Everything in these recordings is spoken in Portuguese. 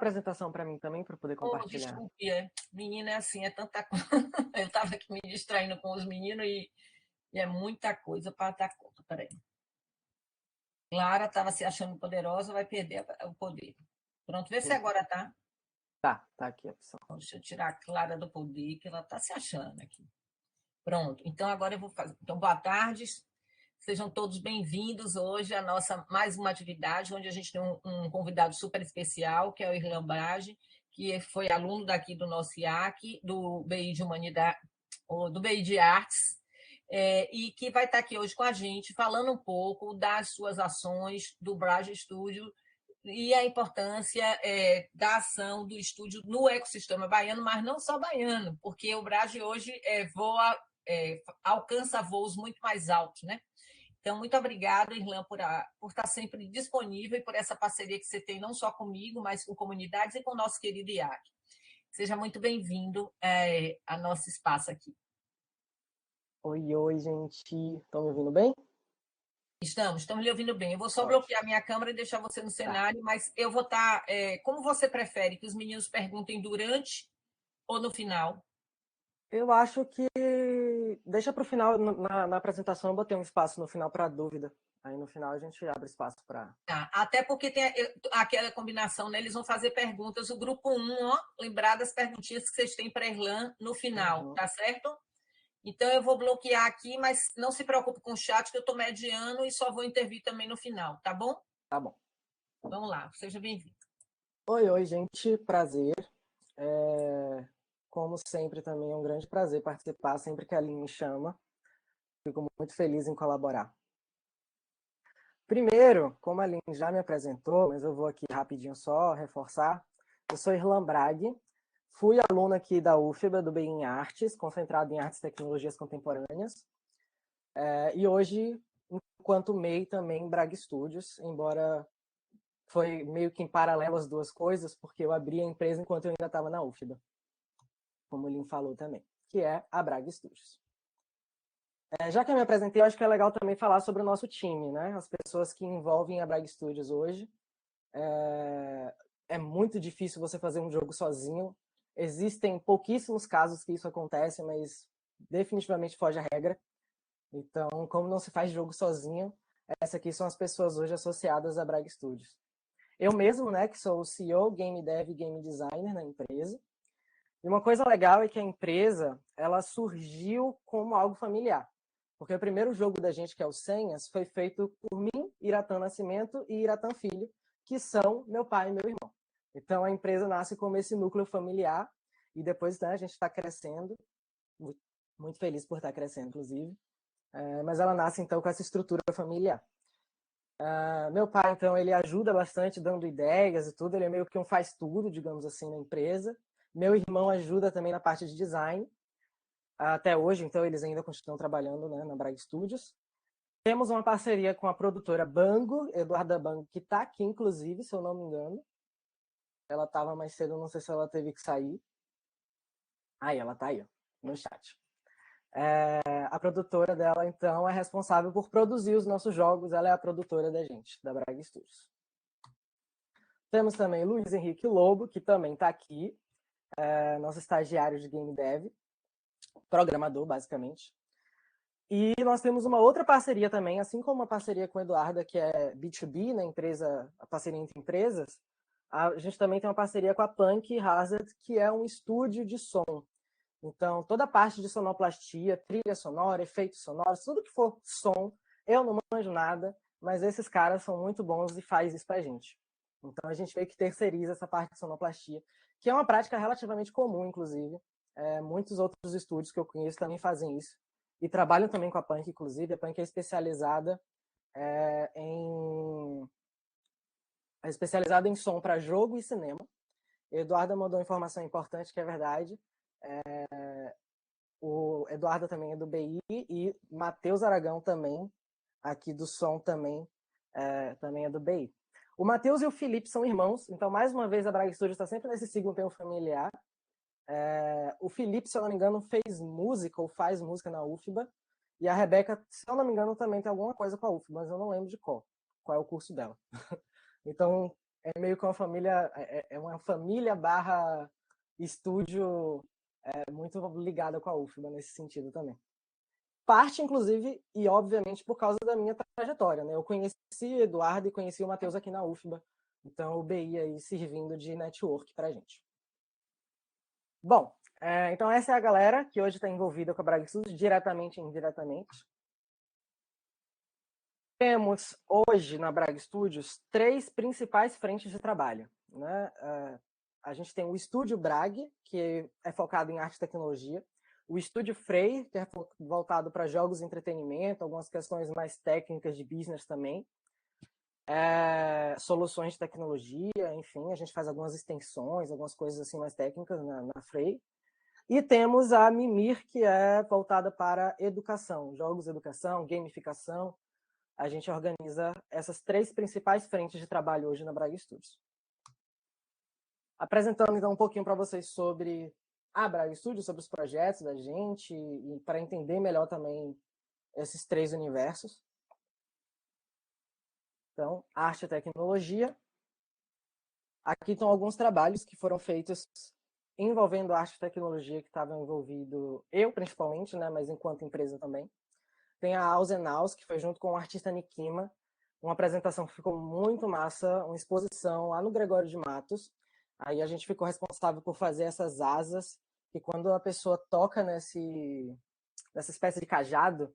apresentação para mim também, para poder Oh, compartilhar. desculpe, menina, é assim, é tanta coisa. Eu estava aqui me distraindo com os meninos e é muita coisa para dar conta. Peraí. Clara estava se achando poderosa, vai perder o poder. Pronto, vê se agora tá. Tá aqui a opção. Deixa eu tirar a Clara do poder, que ela está se achando aqui. Pronto, então agora eu vou fazer. Então, boa tarde, sejam todos bem-vindos hoje à nossa mais uma atividade, onde a gente tem um convidado super especial, que é o Irlan Brage, que foi aluno daqui do nosso IAC, do BI de Humanidade, ou do BI de Artes, e que vai estar aqui hoje com a gente, falando um pouco das suas ações do Brage Studio e a importância da ação do estúdio no ecossistema baiano, mas não só baiano, porque o Brage hoje voa, alcança voos muito mais altos, né? Então, muito obrigada, Irlan, por estar sempre disponível e por essa parceria que você tem, não só comigo, mas com comunidades e com o nosso querido IAC. Seja muito bem-vindo a nosso espaço aqui. Oi, gente. Estão me ouvindo bem? Estamos lhe ouvindo bem. Eu vou só Ótimo. bloquear minha câmera e deixar você no Tá. cenário, mas eu vou estar. Como você prefere que os meninos perguntem durante ou no final? Eu acho que deixa para o final, na apresentação eu botei um espaço no final para dúvida. Aí no final a gente abre espaço para. Tá. Até porque tem aquela combinação, né? Eles vão fazer perguntas. O grupo 1, ó, lembrar das perguntinhas que vocês têm para a Irlan no final, Uhum. tá certo? Então eu vou bloquear aqui, mas não se preocupe com o chat, que eu estou mediando e só vou intervir também no final, tá bom? Tá bom. Vamos lá, seja bem-vindo. Oi, gente. Prazer. Como sempre, também é um grande prazer participar sempre que a Aline me chama. Fico muito feliz em colaborar. Primeiro, como a Aline já me apresentou, mas eu vou aqui rapidinho só reforçar, eu sou Irlan Brage, fui aluno aqui da UFBA, do BI em Artes, concentrado em Artes e Tecnologias Contemporâneas, e hoje, enquanto MEI também em Brage Studios, embora foi meio que em paralelo as duas coisas, porque eu abri a empresa enquanto eu ainda estava na UFBA, como o Lin falou também, que é a Brage Studios. Já que eu me apresentei, eu acho que é legal também falar sobre o nosso time, né? As pessoas que envolvem a Brag Studios hoje. É muito difícil você fazer um jogo sozinho. Existem pouquíssimos casos que isso acontece, mas definitivamente foge à regra. Então, como não se faz jogo sozinho, essas aqui são as pessoas hoje associadas à Brag Studios. Eu mesmo, né, que sou o CEO, Game Dev e Game Designer na empresa. E uma coisa legal é que a empresa, ela surgiu como algo familiar. Porque o primeiro jogo da gente, que é o Senhas, foi feito por mim, Iratan Nascimento e Iratan Filho, que são meu pai e meu irmão. Então a empresa nasce como esse núcleo familiar e depois, né, a gente está crescendo, muito feliz por estar crescendo, inclusive, mas ela nasce então com essa estrutura familiar. Meu pai, então, ele ajuda bastante dando ideias e tudo, ele é meio que um faz tudo, digamos assim, na empresa. Meu irmão ajuda também na parte de design, até hoje, então eles ainda continuam trabalhando, né, na Brag Studios. Temos uma parceria com a produtora Bango, Eduarda Bango, que está aqui, inclusive, se eu não me engano. Ela estava mais cedo, não sei se ela teve que sair. Aí, ela está aí, ó, no chat. A produtora dela, então, é responsável por produzir os nossos jogos. Ela é a produtora da gente, da Brag Studios. Temos também Luiz Henrique Lobo, que também está aqui, nosso estagiário de Game Dev, programador, basicamente. E nós temos uma outra parceria também, assim como uma parceria com a Eduarda, que é B2B, né, a parceria entre empresas, a gente também tem uma parceria com a Punk Hazard, que é um estúdio de som. Então, toda a parte de sonoplastia, trilha sonora, efeitos sonoros, tudo que for som, eu não manjo nada, mas esses caras são muito bons e faz isso pra gente. Então, a gente meio que terceiriza essa parte de sonoplastia, que é uma prática relativamente comum, inclusive. Muitos outros estúdios que eu conheço também fazem isso. E trabalham também com a Punk, inclusive. A Punk é especializada em som para jogo e cinema. Eduardo mandou uma informação importante, que é verdade. O Eduardo também é do BI e Matheus Aragão também, aqui do som também é do BI. O Matheus e o Felipe são irmãos, então mais uma vez a Braga Studios está sempre nesse signo tempo familiar. O Felipe, se eu não me engano, fez música ou faz música na UFBA, e a Rebeca, se eu não me engano, também tem alguma coisa com a UFBA, mas eu não lembro de qual é o curso dela. Então, é meio que uma família, é uma família barra estúdio muito ligada com a UFBA nesse sentido também. Parte, inclusive, e obviamente por causa da minha trajetória, né? Eu conheci o Eduardo e conheci o Matheus aqui na UFBA, então o BI aí servindo de network pra gente. Bom, então essa é a galera que hoje está envolvida com a Braga Studios, diretamente e indiretamente. Temos hoje na Braga Studios 3 principais frentes de trabalho, né? A gente tem o Estúdio Brag, que é focado em arte e tecnologia, o Estúdio Frey, que é voltado para jogos e entretenimento, algumas questões mais técnicas de business também, soluções de tecnologia, enfim, a gente faz algumas extensões, algumas coisas assim mais técnicas na Frey. E temos a Mimir, que é voltada para educação, jogos, educação, gamificação. A gente organiza essas 3 principais frentes de trabalho hoje na Braga Studios. Apresentando então um pouquinho para vocês sobre a Braga Studios, sobre os projetos da gente e para entender melhor também esses 3 universos. Então, arte e tecnologia. Aqui estão alguns trabalhos que foram feitos envolvendo arte e tecnologia, que estavam envolvido eu principalmente, né, mas enquanto empresa também. Tem a Ausenaus, que foi junto com o artista Nikima, uma apresentação que ficou muito massa, uma exposição lá no Gregório de Matos. Aí a gente ficou responsável por fazer essas asas, que quando a pessoa toca nessa espécie de cajado,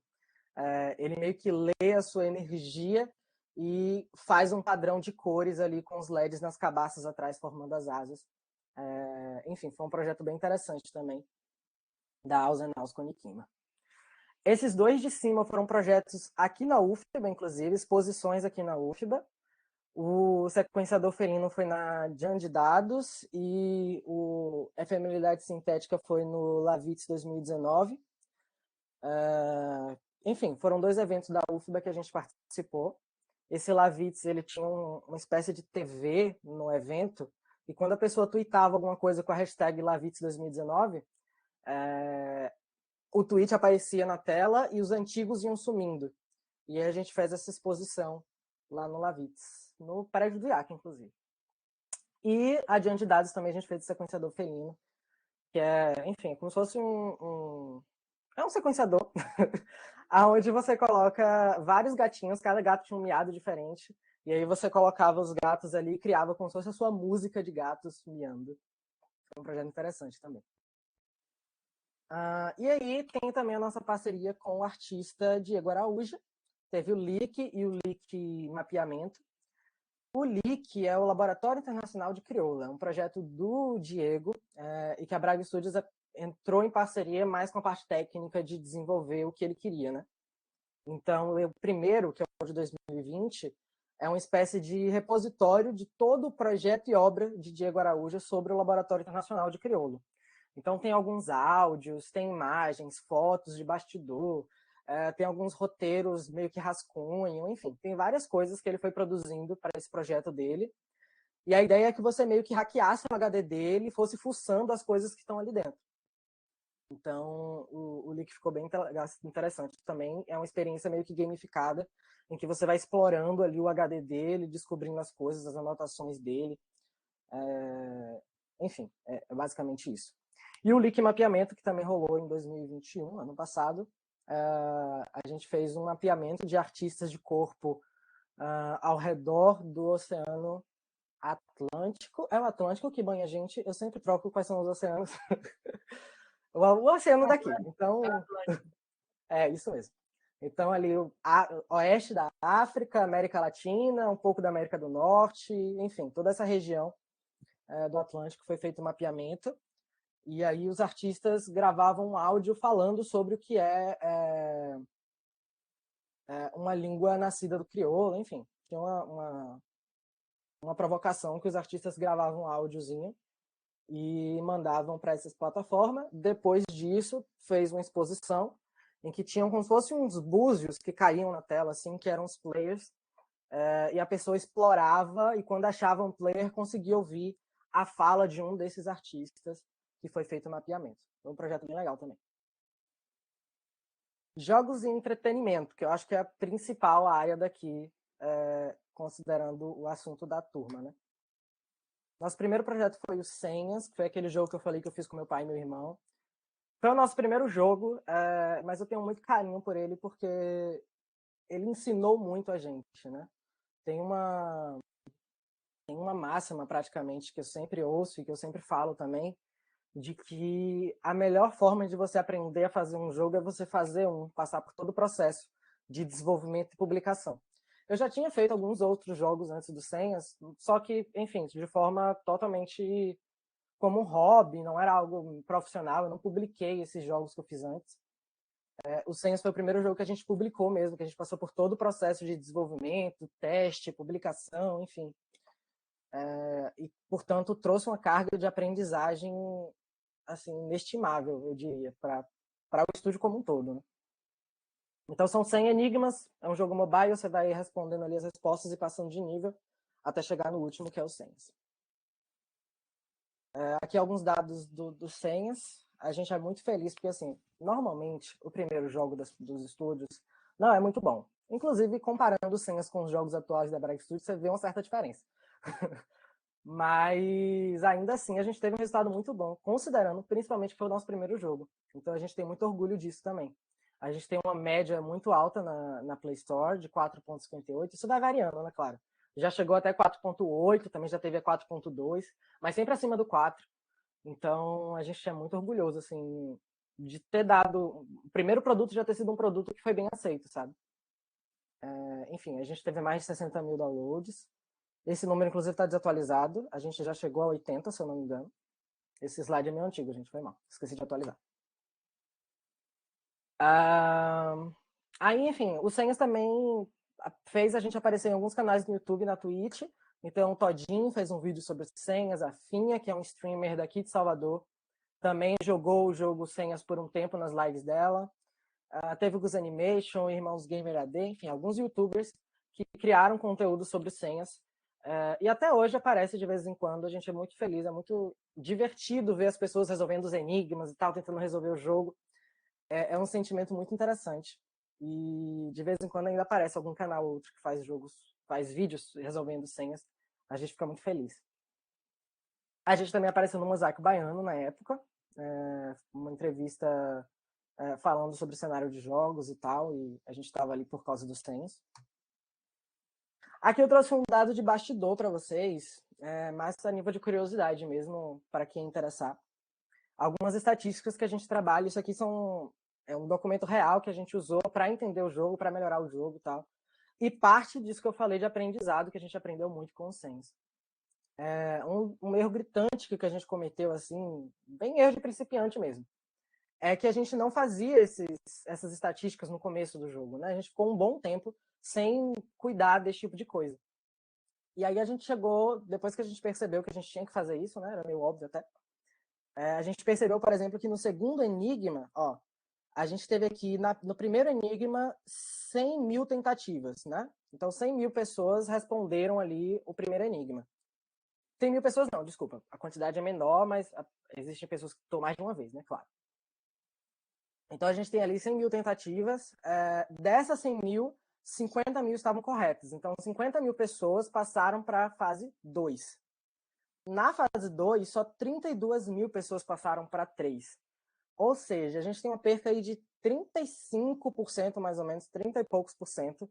ele meio que lê a sua energia e faz um padrão de cores ali com os LEDs nas cabaças atrás, formando as asas. Enfim, foi um projeto bem interessante também, da Ausenaus com Nikima. Esses 2 de cima foram projetos aqui na UFBA, inclusive, exposições aqui na UFBA. O sequenciador felino foi na Jan de Dados e o efemeridade sintética foi no Lavitz 2019. Enfim, foram 2 eventos da UFBA que a gente participou. Esse Lavitz, ele tinha uma espécie de TV no evento, e quando a pessoa tweetava alguma coisa com a hashtag Lavitz 2019, o tweet aparecia na tela e os antigos iam sumindo. E aí a gente fez essa exposição lá no Lavitz, no prédio do IAC, inclusive. E adiante de dados também a gente fez o sequenciador felino, que enfim, como se fosse é um sequenciador, onde você coloca vários gatinhos, cada gato tinha um miado diferente, e aí você colocava os gatos ali e criava como se fosse a sua música de gatos miando. Foi um projeto interessante também. E aí tem também a nossa parceria com o artista Diego Araújo. Teve o LIC e o LIC Mapeamento. O LIC é o Laboratório Internacional de Crioula, um projeto do Diego, e que a Braga Studios entrou em parceria mais com a parte técnica de desenvolver o que ele queria, né? Então, o primeiro, que é o de 2020, é uma espécie de repositório de todo o projeto e obra de Diego Araújo sobre o Laboratório Internacional de Crioulo. Então, tem alguns áudios, tem imagens, fotos de bastidor, tem alguns roteiros meio que rascunho, enfim, tem várias coisas que ele foi produzindo para esse projeto dele. E a ideia é que você meio que hackeasse o HD dele e fosse fuçando as coisas que estão ali dentro. Então, o Leak ficou bem interessante também. É uma experiência meio que gamificada, em que você vai explorando ali o HD dele, descobrindo as coisas, as anotações dele. Enfim, é basicamente isso. E o Leak Mapeamento, que também rolou em 2021, ano passado, a gente fez um mapeamento de artistas de corpo ao redor do Oceano Atlântico. É o Atlântico que banha a gente. Eu sempre troco quais são os oceanos. O oceano daqui. Então, isso mesmo. Então, ali, o oeste da África, América Latina, um pouco da América do Norte, enfim, toda essa região do Atlântico foi feito um mapeamento. E aí os artistas gravavam um áudio falando sobre o que é uma língua nascida do crioulo, enfim. Tinha uma provocação que os artistas gravavam um áudiozinho e mandavam para essas plataformas. Depois disso, fez uma exposição em que tinham como se fossem uns búzios que caíam na tela, assim, que eram os players, e a pessoa explorava, e quando achava um player, conseguia ouvir a fala de um desses artistas, que foi feito o mapeamento. Foi um projeto bem legal também. Jogos e entretenimento, que eu acho que é a principal área daqui, considerando o assunto da turma, né? Nosso primeiro projeto foi o Senhas, que foi aquele jogo que eu falei que eu fiz com meu pai e meu irmão. Foi o nosso primeiro jogo, mas eu tenho muito carinho por ele porque ele ensinou muito a gente, né? Tem uma, tem uma máxima praticamente que eu sempre ouço e que eu sempre falo também, de que a melhor forma de você aprender a fazer um jogo é você fazer passar por todo o processo de desenvolvimento e publicação. Eu já tinha feito alguns outros jogos antes do Senhas, só que, enfim, de forma totalmente como um hobby, não era algo profissional, eu não publiquei esses jogos que eu fiz antes. O Senhas foi o primeiro jogo que a gente publicou mesmo, que a gente passou por todo o processo de desenvolvimento, teste, publicação, enfim. E, portanto, trouxe uma carga de aprendizagem assim, inestimável, eu diria, para o estúdio como um todo. Né? Então são 100 enigmas, é um jogo mobile, você vai respondendo ali as respostas e passando de nível até chegar no último, que é o Senhas. Aqui alguns dados do Senhas. A gente é muito feliz porque, assim, normalmente o primeiro jogo dos estúdios não é muito bom. Inclusive, comparando os Senhas com os jogos atuais da Brag Studios, você vê uma certa diferença. Mas ainda assim a gente teve um resultado muito bom, considerando principalmente que foi o nosso primeiro jogo. Então a gente tem muito orgulho disso também. A gente tem uma média muito alta na Play Store, de 4,58. Isso vai variando, né, claro. Já chegou até 4,8, também já teve a 4,2, mas sempre acima do 4. Então a gente é muito orgulhoso, assim, de ter dado. O primeiro produto já ter sido um produto que foi bem aceito, sabe? Enfim, a gente teve mais de 60 mil downloads. Esse número, inclusive, está desatualizado. A gente já chegou a 80, se eu não me engano. Esse slide é meio antigo, gente. Foi mal. Esqueci de atualizar. Aí, enfim, o Senhas também fez a gente aparecer em alguns canais no YouTube e na Twitch. Então, o Todinho fez um vídeo sobre Senhas. A Finha, que é um streamer daqui de Salvador, também jogou o jogo Senhas por um tempo nas lives dela. Teve o Gus Animation, Irmãos Gamer AD, enfim, alguns youtubers que criaram conteúdo sobre Senhas. E até hoje aparece de vez em quando. A gente é muito feliz, é muito divertido ver as pessoas resolvendo os enigmas e tal, tentando resolver o jogo. É um sentimento muito interessante. E de vez em quando ainda aparece algum canal ou outro que faz jogos, faz vídeos resolvendo senhas. A gente fica muito feliz. A gente também apareceu no Mosaico Baiano na época, uma entrevista falando sobre o cenário de jogos e tal, e a gente estava ali por causa dos senhas. Aqui eu trouxe um dado de bastidor para vocês, mais a nível de curiosidade mesmo, para quem interessar. Algumas estatísticas que a gente trabalha, isso aqui é um documento real que a gente usou para entender o jogo, para melhorar o jogo e tal. E parte disso que eu falei de aprendizado, que a gente aprendeu muito com o Sense. Um erro gritante que a gente cometeu, assim, bem erro de principiante mesmo, é que a gente não fazia essas estatísticas no começo do jogo, né? A gente ficou um bom tempo sem cuidar desse tipo de coisa. E aí a gente chegou, depois que a gente percebeu que a gente tinha que fazer isso, né? Era meio óbvio até. A gente percebeu, por exemplo, que no segundo enigma, ó, a gente teve aqui no primeiro enigma 100 mil tentativas, né? Então 100 mil pessoas responderam ali o primeiro enigma. 100 mil pessoas não, desculpa. A quantidade é menor, mas existem pessoas que estão mais de uma vez, né? Claro. Então a gente tem ali 100 mil tentativas. Dessas 100 mil, 50 mil estavam corretas. Então 50 mil pessoas passaram para a fase 2. Na fase 2, só 32 mil pessoas passaram para 3. Ou seja, a gente tem uma perca aí de 35%, mais ou menos, 30 e poucos por cento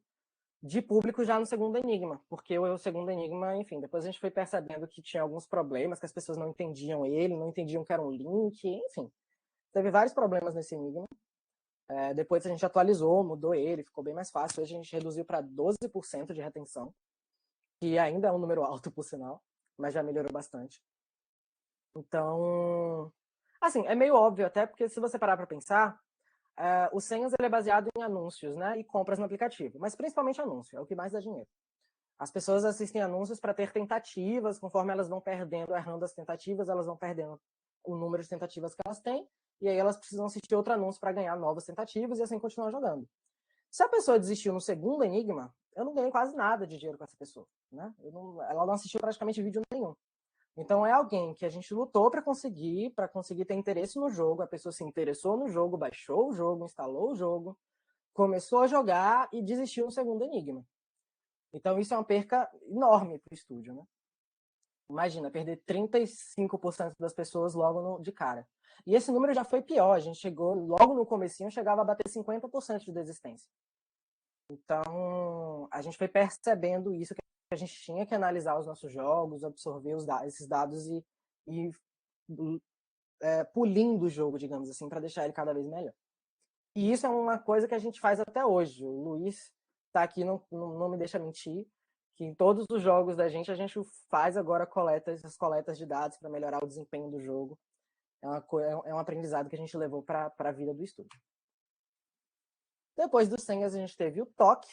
de público já no segundo enigma. Porque o segundo enigma, enfim, depois a gente foi percebendo que tinha alguns problemas, que as pessoas não entendiam ele, não entendiam que era um link, enfim. Teve vários problemas nesse enigma. Depois a gente atualizou, mudou ele, ficou bem mais fácil. Hoje a gente reduziu para 12% de retenção, que ainda é um número alto, por sinal, mas já melhorou bastante. Então, assim, é meio óbvio até, porque se você parar para pensar, o Senhas ele é baseado em anúncios, né? E compras no aplicativo, mas principalmente anúncio, é o que mais dá dinheiro. As pessoas assistem anúncios para ter tentativas, conforme elas vão perdendo, errando as tentativas, elas vão perdendo o número de tentativas que elas têm, e aí elas precisam assistir outro anúncio para ganhar novas tentativas e assim continuar jogando. Se a pessoa desistiu no segundo enigma, eu não ganhei quase nada de dinheiro com essa pessoa, né? Ela não assistiu praticamente vídeo nenhum. Então é alguém que a gente lutou para conseguir ter interesse no jogo, a pessoa se interessou no jogo, baixou o jogo, instalou o jogo, começou a jogar e desistiu no segundo enigma. Então isso é uma perca enorme para o estúdio, né? Imagina, perder 35% das pessoas logo de cara. E esse número já foi pior, a gente chegou, logo no comecinho, chegava a bater 50% de desistência. Então, a gente foi percebendo isso, que a gente tinha que analisar os nossos jogos, absorver esses dados e pulindo o jogo, digamos assim, para deixar ele cada vez melhor. E isso é uma coisa que a gente faz até hoje. O Luiz está aqui, não me deixa mentir, que em todos os jogos da gente, a gente faz agora essas coletas de dados para melhorar o desempenho do jogo. É um aprendizado que a gente levou para a vida do estúdio. Depois dos senhas, a gente teve o toque,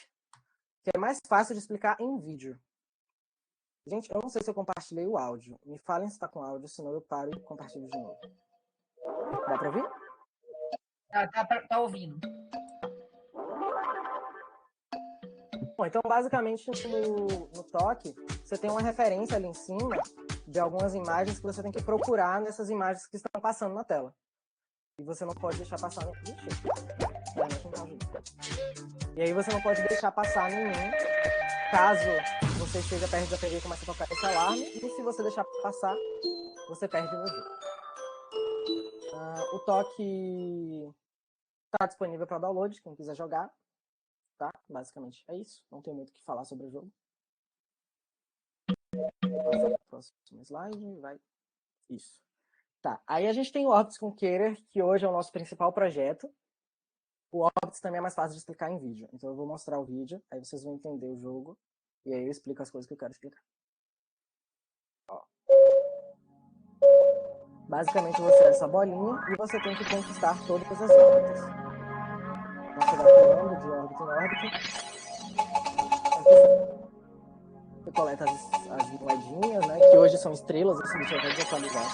que é mais fácil de explicar em vídeo. Gente, eu não sei se eu compartilhei o áudio. Me falem se está com áudio, senão eu paro e compartilho de novo. Dá para ouvir? Tá ouvindo. Bom, então, basicamente, no toque, você tem uma referência ali em cima de algumas imagens que você tem que procurar nessas imagens que estão passando na tela. E você não pode deixar passar... E aí você não pode deixar passar nenhum, caso você esteja perto da TV e comece a tocar esse alarme, e se você deixar passar, você perde no jogo. O toque está disponível para download, quem quiser jogar. Tá? Basicamente é isso. Não tem muito o que falar sobre o jogo. Próximo slide. Vai. Isso. Tá. Aí a gente tem o Orbits Conqueror, que hoje é o nosso principal projeto. O Orbits também é mais fácil de explicar em vídeo. Então eu vou mostrar o vídeo, aí vocês vão entender o jogo. E aí eu explico as coisas que eu quero explicar. Ó. Basicamente você é essa bolinha e você tem que conquistar todas as órbitas. Então você vai pulando de órbita em órbita. Você coleta as moedinhas, né? Que hoje são estrelas, esse bicho vai desatualizar.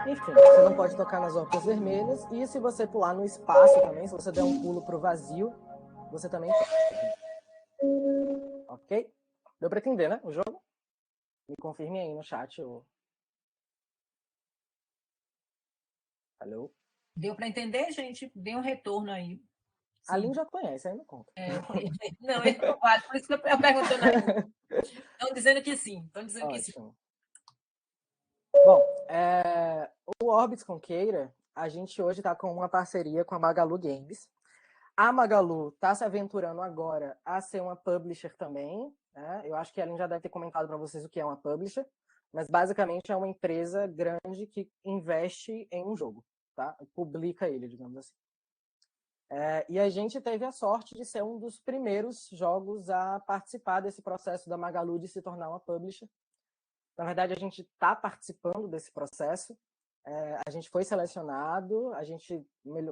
Enfim, você não pode tocar nas órbitas vermelhas. E se você pular no espaço também, se você der um pulo pro vazio, você também pode. Ok? Deu pra entender, né? O jogo? Me confirme aí no chat. Alô? Deu para entender, gente? Dê um retorno aí. A Lin já conhece, aí não conta. Não, ele não vale. Por isso que eu perguntando aí. Estão dizendo que sim. Estão dizendo que sim. Bom, o Orbits Conqueira, a gente hoje está com uma parceria com a Magalu Games. A Magalu está se aventurando agora a ser uma publisher também. Né? Eu acho que a Lin já deve ter comentado para vocês o que é uma publisher, mas basicamente é uma empresa grande que investe em um jogo, tá? Publica ele, digamos assim. E a gente teve a sorte de ser um dos primeiros jogos a participar desse processo da Magalu de se tornar uma publisher. Na verdade, a gente está participando desse processo. A gente foi selecionado, a gente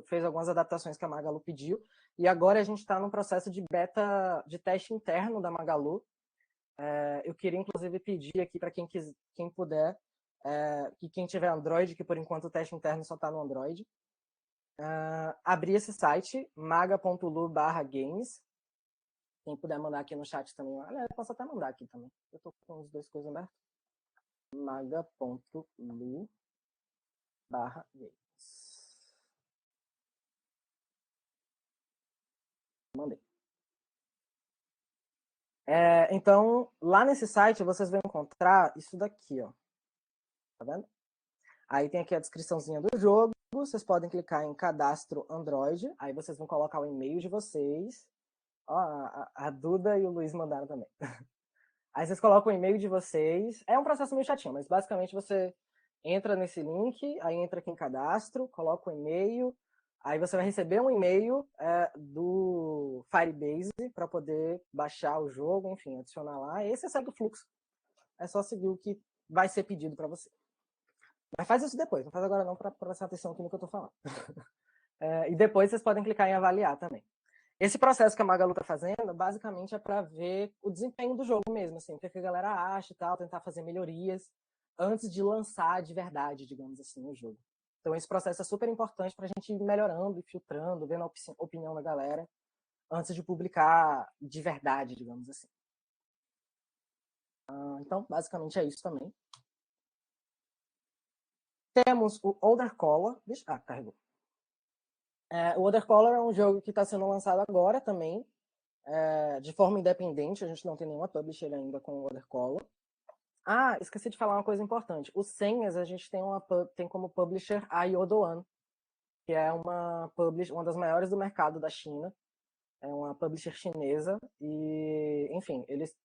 fez algumas adaptações que a Magalu pediu, e agora a gente está num processo de beta, de teste interno da Magalu. Eu queria, inclusive, pedir aqui para quem puder, que quem tiver Android, que por enquanto o teste interno só está no Android, abrir esse site, maga.lu/games. Quem puder mandar aqui no chat também. Aliás, eu posso até mandar aqui também. Eu estou com as duas coisas abertas. maga.lu/games. Mandei. Então, lá nesse site vocês vão encontrar isso daqui, ó. Tá vendo? Aí tem aqui a descriçãozinha do jogo. Vocês podem clicar em cadastro Android. Aí vocês vão colocar o e-mail de vocês. Ó, a Duda e o Luiz mandaram também. Aí vocês colocam o e-mail de vocês. É um processo meio chatinho, mas basicamente você entra nesse link, aí entra aqui em cadastro, coloca o e-mail, aí você vai receber um e-mail do Firebase para poder baixar o jogo, enfim, adicionar lá. E aí você segue o fluxo. É só seguir o que vai ser pedido para você. Mas faz isso depois, não faz agora não, para prestar atenção aqui no que eu estou falando. E depois vocês podem clicar em avaliar também. Esse processo que a Magalu está fazendo, basicamente, é para ver o desempenho do jogo mesmo, assim, o que a galera acha e tal, tentar fazer melhorias antes de lançar de verdade, digamos assim, o jogo. Então, esse processo é super importante para a gente ir melhorando e filtrando, vendo a opinião da galera, antes de publicar de verdade, digamos assim. Então, basicamente, é isso também. Temos o Older Color. Carregou. O Older Color é um jogo que está sendo lançado agora também, de forma independente. A gente não tem nenhuma publisher ainda com o Older Color. Ah, esqueci de falar uma coisa importante. Os senhas, a gente tem como publisher a Yodoan, que é uma das maiores do mercado da China. É uma publisher chinesa e, enfim, eles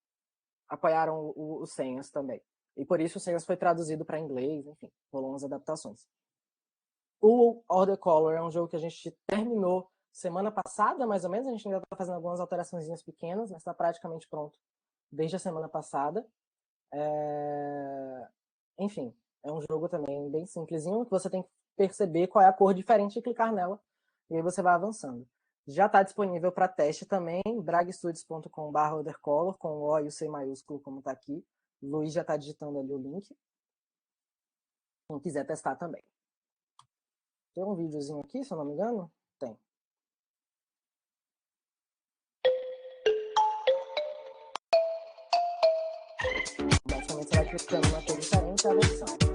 apoiaram os senhas também. E por isso o senhas foi traduzido para inglês, enfim, rolou umas adaptações. O Order Color é um jogo que a gente terminou semana passada, mais ou menos. A gente ainda está fazendo algumas alterações pequenas, mas está praticamente pronto desde a semana passada. Enfim, é um jogo também bem simplesinho, que você tem que perceber qual é a cor diferente e clicar nela, e aí você vai avançando. Já está disponível para teste também, bragstudios.com/ordercolor, com o O e o C maiúsculo, como está aqui. O Luiz já está digitando ali o link. Quem quiser testar também. Tem um videozinho aqui, se eu não me engano? Tem. Basicamente você vai clicando na cor diferente e avançando.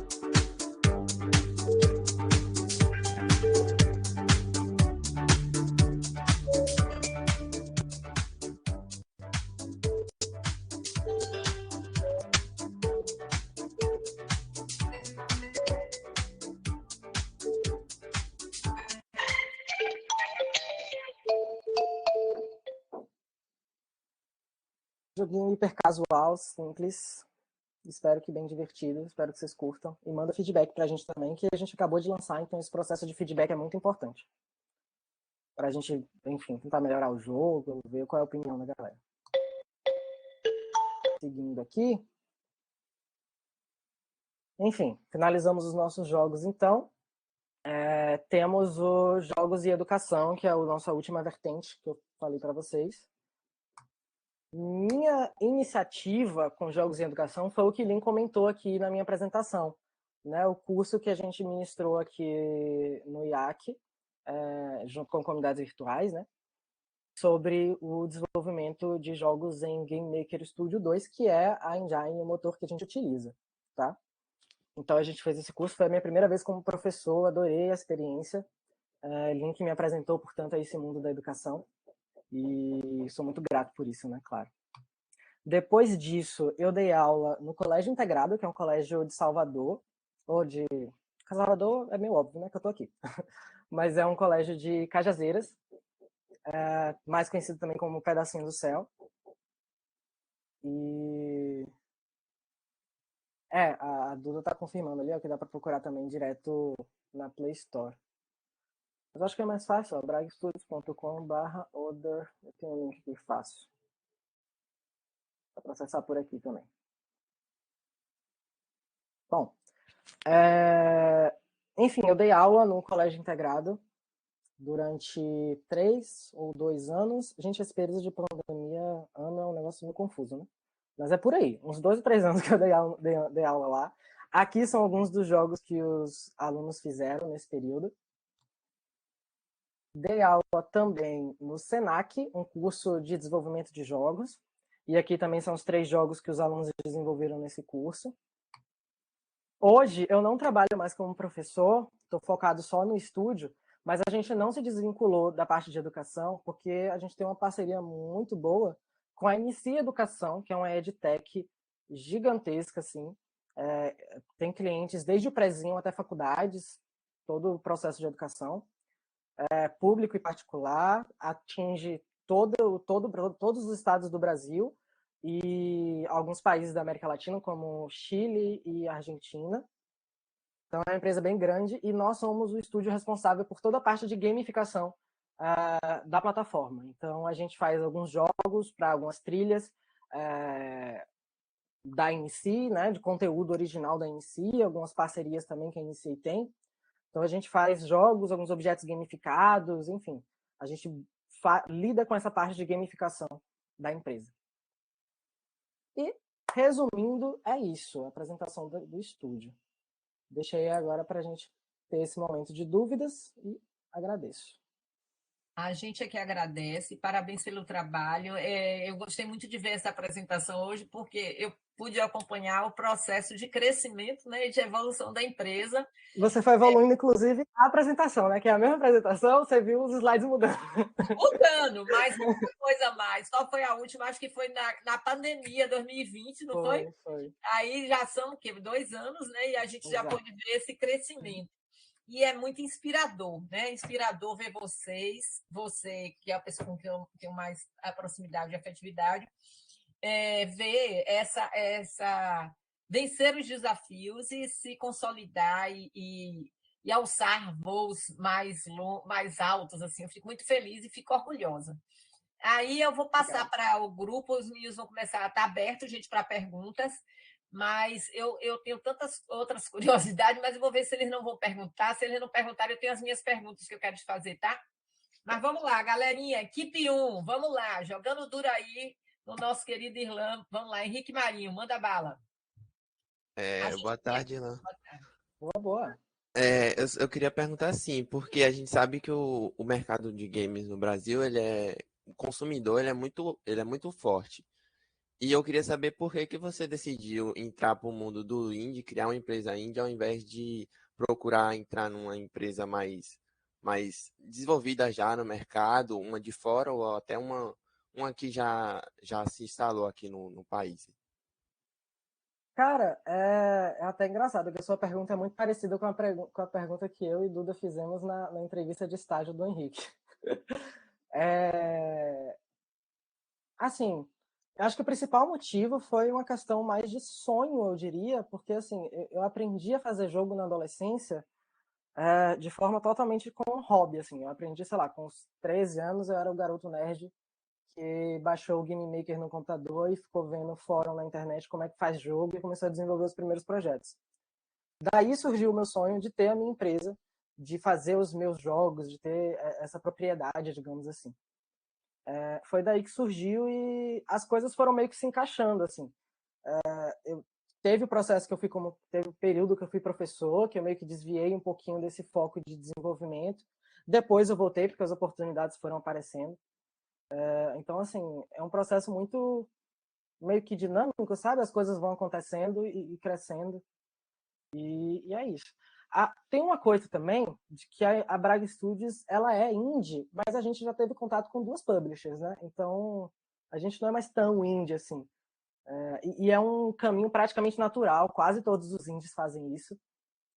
Joguinho hiper casual, simples. Espero que bem divertido, espero que vocês curtam. E manda feedback pra gente também, que a gente acabou de lançar, então esse processo de feedback é muito importante. Pra gente, enfim, tentar melhorar o jogo, ver qual é a opinião da galera. Seguindo aqui. Enfim, finalizamos os nossos jogos então. Temos os jogos e educação, que é a nossa última vertente que eu falei para vocês. Minha iniciativa com jogos e educação foi o que Lin comentou aqui na minha apresentação. Né? O curso que a gente ministrou aqui no IAC, junto com comunidades virtuais, né? Sobre o desenvolvimento de jogos em Game Maker Studio 2, que é a engine, o motor que a gente utiliza. Tá? Então a gente fez esse curso, foi a minha primeira vez como professor, adorei a experiência. Link me apresentou, portanto, a esse mundo da educação e sou muito grato por isso, né, claro. Depois disso, eu dei aula no Colégio Integrado, que é um colégio de Salvador, ou de... Salvador é meio óbvio, né, que eu tô aqui. Mas é um colégio de Cajazeiras, mais conhecido também como Pedacinho do Céu. E... a Duda tá confirmando ali, ó, que dá para procurar também direto na Play Store. Mas acho que é mais fácil, ó, bragstudios.com/order. Eu tenho um link aqui fácil. Dá para acessar por aqui também. Bom, enfim, eu dei aula no colégio integrado durante 3 ou 2 anos. Gente, esse período de pandemia, ano é um negócio meio confuso, né? Mas é por aí, uns 2 ou 3 anos que eu dei aula lá. Aqui são alguns dos jogos que os alunos fizeram nesse período. Dei aula também no Senac, um curso de desenvolvimento de jogos. E aqui também são os 3 jogos que os alunos desenvolveram nesse curso. Hoje eu não trabalho mais como professor, estou focado só no estúdio, mas a gente não se desvinculou da parte de educação, porque a gente tem uma parceria muito boa com a Inicia Educação, que é uma edtech gigantesca, assim. Tem clientes desde o prezinho até faculdades, todo o processo de educação, público e particular, atinge todos os estados do Brasil e alguns países da América Latina, como Chile e Argentina. Então é uma empresa bem grande e nós somos o estúdio responsável por toda a parte de gamificação da plataforma. Então a gente faz alguns jogos para algumas trilhas da Inici, né, de conteúdo original da Inici, algumas parcerias também que a Inici tem. Então a gente faz jogos, alguns objetos gamificados, enfim. A gente lida com essa parte de gamificação da empresa. E, resumindo, é isso, a apresentação do estúdio. Deixei agora para a gente ter esse momento de dúvidas e agradeço. A gente é que agradece, parabéns pelo trabalho. Eu gostei muito de ver essa apresentação hoje, porque eu pude acompanhar o processo de crescimento, né, e de evolução da empresa. Você foi evoluindo, inclusive, a apresentação, né? Que é a mesma apresentação, você viu os slides mudando. Mudando, mas muita coisa a mais. Qual foi a última? Acho que foi na pandemia 2020, não foi? Foi. Aí já são o quê? 2 anos, né? E a gente já Exato. pôde ver esse crescimento. E é muito inspirador, né? Inspirador ver vocês, você que é a pessoa com quem eu tenho mais a proximidade e afetividade, ver essa vencer os desafios e se consolidar e alçar voos mais altos. Assim, eu fico muito feliz e fico orgulhosa. Aí eu vou passar Obrigado. para o grupo, os meninos vão começar a estar aberto, gente, para perguntas, mas eu tenho tantas outras curiosidades, mas eu vou ver se eles não vão perguntar. Se eles não perguntarem, eu tenho as minhas perguntas que eu quero te fazer, tá? Mas vamos lá, galerinha, equipe 1, vamos lá, jogando duro aí no nosso querido Irlanda. Vamos lá, Henrique Marinho, manda bala. A gente Boa quer. tarde, Ilan. Boa, boa. Eu queria perguntar assim, porque a gente sabe que o mercado de games no Brasil, o consumidor, ele é muito forte. E eu queria saber por que que você decidiu entrar para o mundo do indie, criar uma empresa indie, ao invés de procurar entrar numa empresa mais desenvolvida já no mercado, uma de fora ou até uma que já se instalou aqui no país. Cara, é até engraçado, porque a sua pergunta é muito parecida com a pergunta que eu e Duda fizemos na entrevista de estágio do Henrique. É, assim, eu acho que o principal motivo foi uma questão mais de sonho, eu diria, porque assim, eu aprendi a fazer jogo na adolescência de forma totalmente como um hobby, assim. Eu aprendi, sei lá, com uns 13 anos eu era o garoto nerd que baixou o Game Maker no computador e ficou vendo fórum na internet como é que faz jogo e começou a desenvolver os primeiros projetos. Daí surgiu o meu sonho de ter a minha empresa, de fazer os meus jogos, de ter essa propriedade, digamos assim. Foi daí que surgiu e as coisas foram meio que se encaixando, assim. Teve o processo que eu fui teve o período que eu fui professor, que eu meio que desviei um pouquinho desse foco de desenvolvimento. Depois eu voltei porque as oportunidades foram aparecendo. Então, assim, é um processo muito meio que dinâmico, sabe? As coisas vão acontecendo e crescendo. E é isso. Tem uma coisa também, de que a Braga Studios, ela é indie, mas a gente já teve contato com duas publishers, né? Então, a gente não é mais tão indie assim. E é um caminho praticamente natural, quase todos os indies fazem isso.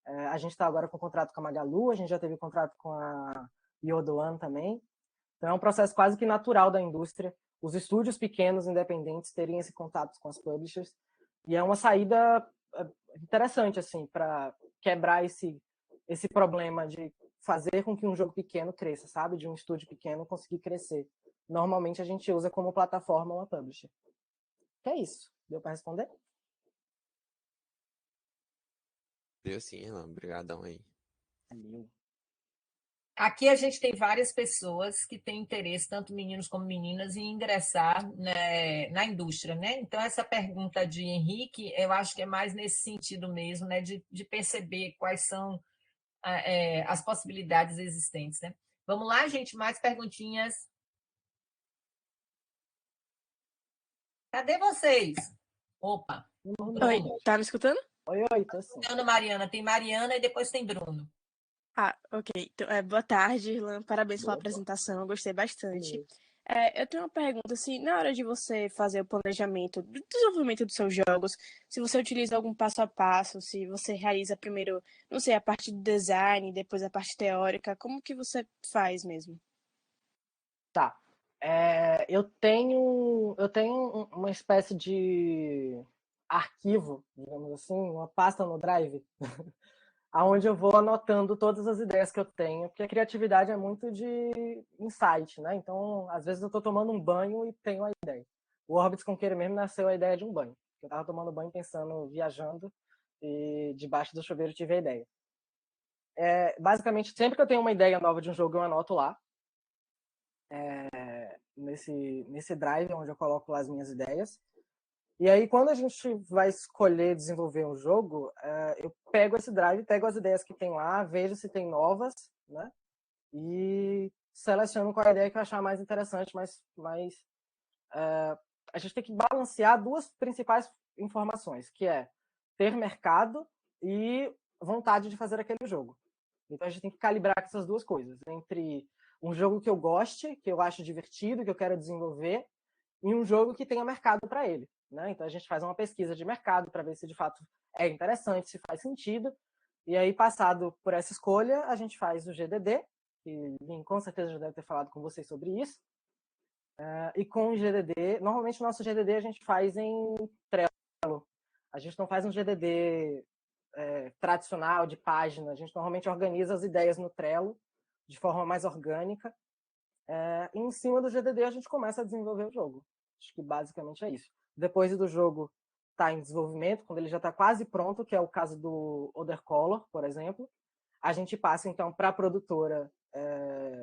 A gente está agora com contrato com a Magalu, a gente já teve contrato com a Yodoan também. Então é um processo quase que natural da indústria, os estúdios pequenos, independentes, terem esse contato com as publishers. E é uma saída interessante, assim, para quebrar esse problema de fazer com que um jogo pequeno cresça, sabe? De um estúdio pequeno conseguir crescer. Normalmente a gente usa como plataforma uma publisher. Que é isso? Deu para responder? Deu sim, Ilan. Obrigadão aí. Aqui a gente tem várias pessoas que têm interesse, tanto meninos como meninas, em ingressar, né, na indústria, né? Então, essa pergunta de Henrique, eu acho que é mais nesse sentido mesmo, né? De perceber quais são as possibilidades existentes, né? Vamos lá, gente, mais perguntinhas. Cadê vocês? Opa, Oi, Bruno. tá me escutando? Oi, tô sim. Mariana, tem Mariana e depois tem Bruno. Ah, ok. Então, boa tarde, Irlan. Parabéns pela Boa. apresentação, eu gostei bastante. Beleza. Eu tenho uma pergunta, assim, na hora de você fazer o planejamento do desenvolvimento dos seus jogos, se você utiliza algum passo a passo, se você realiza primeiro, não sei, a parte do design, depois a parte teórica, como que você faz mesmo? Tá. Eu tenho uma espécie de arquivo, digamos assim, uma pasta no Drive, aonde eu vou anotando todas as ideias que eu tenho, porque a criatividade é muito de insight, né? Então, às vezes eu estou tomando um banho e tenho a ideia. O Orbits Conquer mesmo nasceu a ideia de um banho. Eu estava tomando banho pensando, viajando, e debaixo do chuveiro tive a ideia. Basicamente, sempre que eu tenho uma ideia nova de um jogo, eu anoto lá. Nesse drive onde eu coloco lá as minhas ideias. E aí, quando a gente vai escolher desenvolver um jogo, eu pego esse drive, pego as ideias que tem lá, vejo se tem novas, né? E seleciono qual é a ideia que eu achar mais interessante, mas a gente tem que balancear duas principais informações, que é ter mercado e vontade de fazer aquele jogo. Então a gente tem que calibrar essas duas coisas, entre um jogo que eu goste, que eu acho divertido, que eu quero desenvolver, e um jogo que tenha mercado para ele. Né? Então a gente faz uma pesquisa de mercado para ver se de fato é interessante, se faz sentido. E aí, passado por essa escolha, a gente faz o GDD, que Lin com certeza já deve ter falado com vocês sobre isso. E com o GDD, normalmente o nosso GDD a gente faz em Trello. A gente não faz um GDD tradicional, de página. A gente normalmente organiza as ideias no Trello, de forma mais orgânica. E em cima do GDD a gente começa a desenvolver o jogo. Acho que basicamente é isso. Depois do jogo estar em desenvolvimento, quando ele já está quase pronto, que é o caso do Othercolor, por exemplo, a gente passa então para a produtora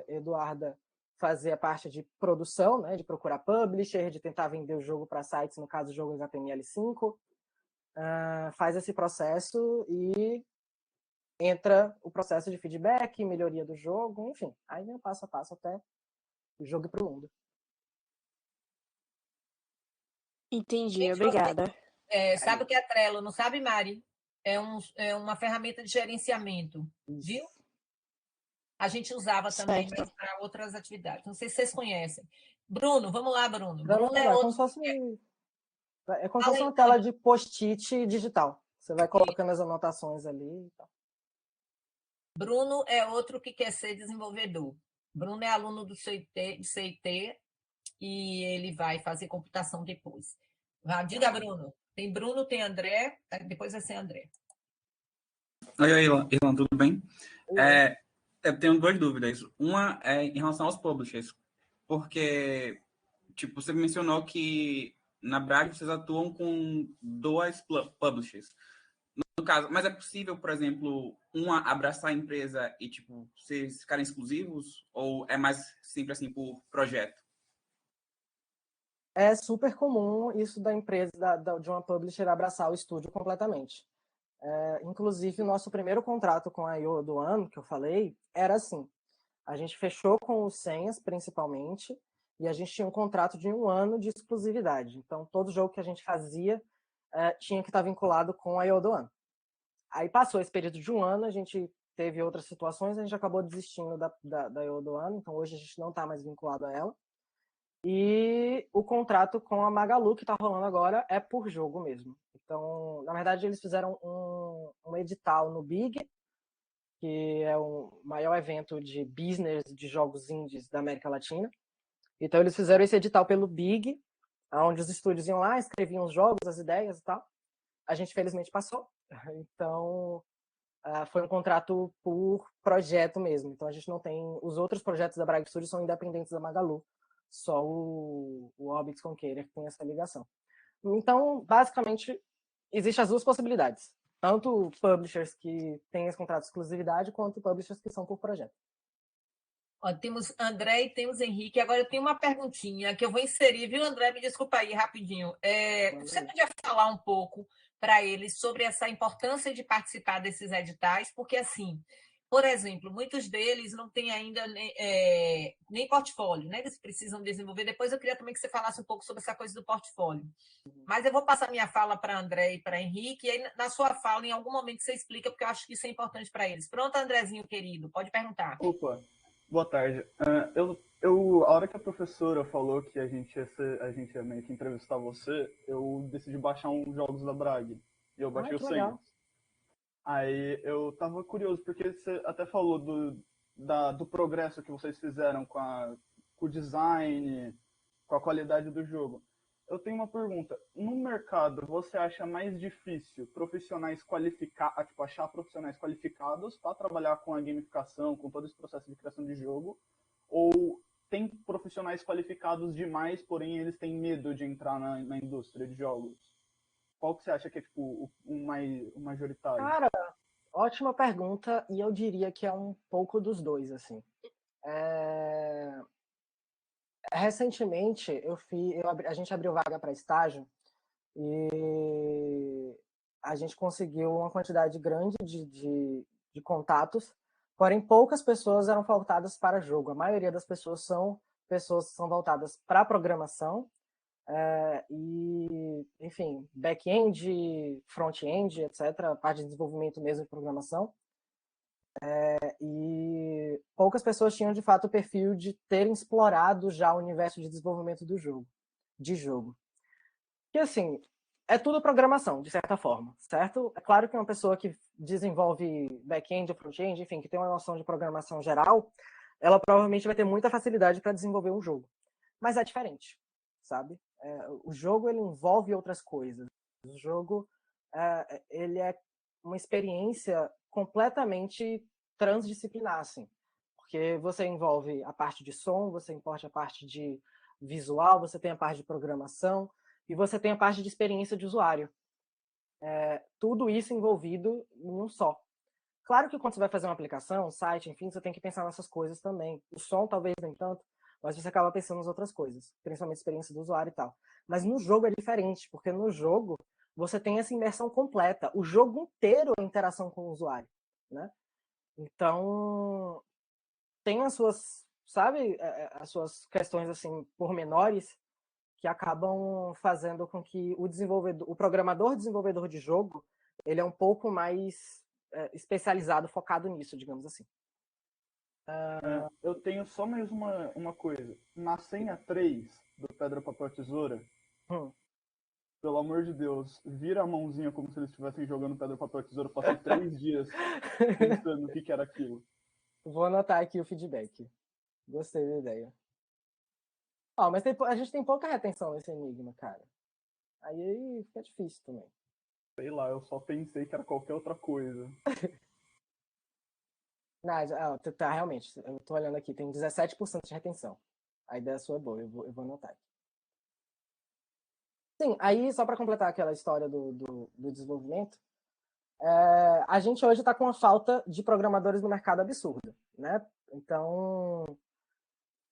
Eduarda fazer a parte de produção, né, de procurar publisher, de tentar vender o jogo para sites, no caso o jogo em HTML5, faz esse processo e entra o processo de feedback, melhoria do jogo, enfim, aí vem passo a passo até o jogo ir para o mundo. Entendi, obrigada. Sabe o que é Trello? Não sabe, Mari? É uma ferramenta de gerenciamento, viu? A gente usava também para outras atividades. Não sei se vocês conhecem. Bruno, vamos lá, Bruno. Bruno é como se fosse uma tela de post-it digital. Você vai colocando as anotações ali e tal. Bruno é outro que quer ser desenvolvedor. Bruno é aluno do CIT e ele vai fazer computação depois. Diga, Bruno. Tem Bruno, tem André, depois vai ser André. Oi, Irlan, tudo bem? Eu tenho duas dúvidas. Uma é em relação aos publishers, porque, tipo, você mencionou que na Bragg vocês atuam com dois publishers. No caso, mas é possível, por exemplo, uma abraçar a empresa e, tipo, vocês ficarem exclusivos? Ou é mais sempre assim por projeto? É super comum isso da empresa, de uma publisher abraçar o estúdio completamente. Inclusive, o nosso primeiro contrato com a IO do ano, que eu falei, era assim. A gente fechou com os senhas, principalmente, e a gente tinha um contrato de 1 ano de exclusividade. Então, todo jogo que a gente fazia tinha que estar vinculado com a IO do ano. Aí passou esse período de 1 ano, a gente teve outras situações, a gente acabou desistindo da IO do ano, então hoje a gente não está mais vinculado a ela. E o contrato com a Magalu, que está rolando agora, é por jogo mesmo. Então, na verdade, eles fizeram um edital no Big, que é o maior evento de business de jogos indies da América Latina. Então, eles fizeram esse edital pelo Big, onde os estúdios iam lá, escreviam os jogos, as ideias e tal. A gente, felizmente, passou. Então, foi um contrato por projeto mesmo. Então, a gente não tem... Os outros projetos da Bragg Studios são independentes da Magalu. Só o Orbix Conqueror que tem essa ligação. Então, basicamente, existem as duas possibilidades. Tanto publishers que têm esse contrato de exclusividade, quanto publishers que são por projeto. Temos André e temos Henrique. Agora eu tenho uma perguntinha que eu vou inserir, viu, André? Me desculpa aí, rapidinho. Você podia falar um pouco para eles sobre essa importância de participar desses editais? Porque, assim, por exemplo, muitos deles não têm ainda nem portfólio, né? Eles precisam desenvolver. Depois eu queria também que você falasse um pouco sobre essa coisa do portfólio. Mas eu vou passar minha fala para André e para Henrique, e aí na sua fala, em algum momento, você explica, porque eu acho que isso é importante para eles. Pronto, Andrezinho, querido, pode perguntar. Opa, boa tarde. A hora que a professora falou que a gente ia meio que entrevistar você, eu decidi baixar uns jogos da Bragg. E eu baixei o senha. Aí eu tava curioso, porque você até falou do progresso que vocês fizeram com o design, com a qualidade do jogo. Eu tenho uma pergunta. No mercado, você acha mais difícil achar profissionais qualificados para trabalhar com a gamificação, com todo esse processo de criação de jogo? Ou tem profissionais qualificados demais, porém eles têm medo de entrar na indústria de jogos? Qual que você acha que é tipo o majoritário? Cara, ótima pergunta, e eu diria que é um pouco dos dois, assim. Recentemente, a gente abriu vaga para estágio e a gente conseguiu uma quantidade grande de contatos Porém, poucas pessoas eram voltadas para jogo. A maioria das pessoas são voltadas para programação, e, enfim, back-end, front-end, etc., a parte de desenvolvimento mesmo de programação. E poucas pessoas tinham, de fato, o perfil de terem explorado já o universo de desenvolvimento de jogo. Que, assim, é tudo programação, de certa forma, certo? É claro que uma pessoa que desenvolve back-end ou front-end, enfim, que tem uma noção de programação geral, ela provavelmente vai ter muita facilidade para desenvolver um jogo. Mas é diferente, sabe? O jogo, ele envolve outras coisas. O jogo, ele é uma experiência completamente transdisciplinar, assim. Porque você envolve a parte de som, você envolve a parte de visual, você tem a parte de programação, e você tem a parte de experiência de usuário. Tudo isso envolvido em um só. Claro que quando você vai fazer uma aplicação, um site, enfim, você tem que pensar nessas coisas também. O som talvez nem tanto, mas você acaba pensando nas outras coisas, principalmente a experiência do usuário e tal. Mas no jogo é diferente, porque no jogo você tem essa imersão completa. O jogo inteiro é interação com o usuário, né? Então, tem as suas, sabe, as suas questões, assim, pormenores, que acabam fazendo com que o programador desenvolvedor de jogo, ele é um pouco mais especializado, focado nisso, digamos assim. Eu tenho só mais uma coisa. Na senha 3 do Pedra, Papel, Tesoura, pelo amor de Deus, vira a mãozinha como se eles estivessem jogando Pedra, Papel, Tesoura. Eu passei 3 dias pensando o que era aquilo. Vou anotar aqui o feedback. Gostei da ideia. Mas a gente tem pouca retenção nesse enigma, cara. Aí fica difícil também. Sei lá, eu só pensei que era qualquer outra coisa. Não, tá, realmente, eu tô olhando aqui, tem 17% de retenção. A ideia sua é boa, eu vou anotar aqui. Sim, aí só para completar aquela história do desenvolvimento, a gente hoje está com uma falta de programadores no mercado absurda, né? Então,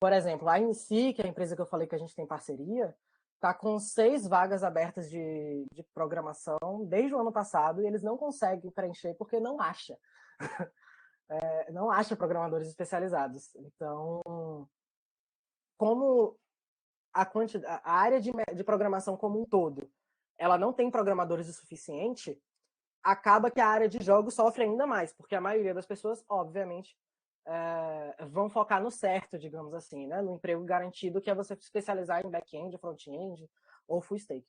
por exemplo, a INSI, que é a empresa que eu falei que a gente tem parceria, está com 6 vagas abertas de programação desde o ano passado e eles não conseguem preencher porque não acha. Não acha programadores especializados. Então, como a área de programação como um todo, ela não tem programadores o suficiente, acaba que a área de jogos sofre ainda mais, porque a maioria das pessoas, obviamente, vão focar no certo, digamos assim, né? No emprego garantido, que é você se especializar em back-end, front-end ou full stack.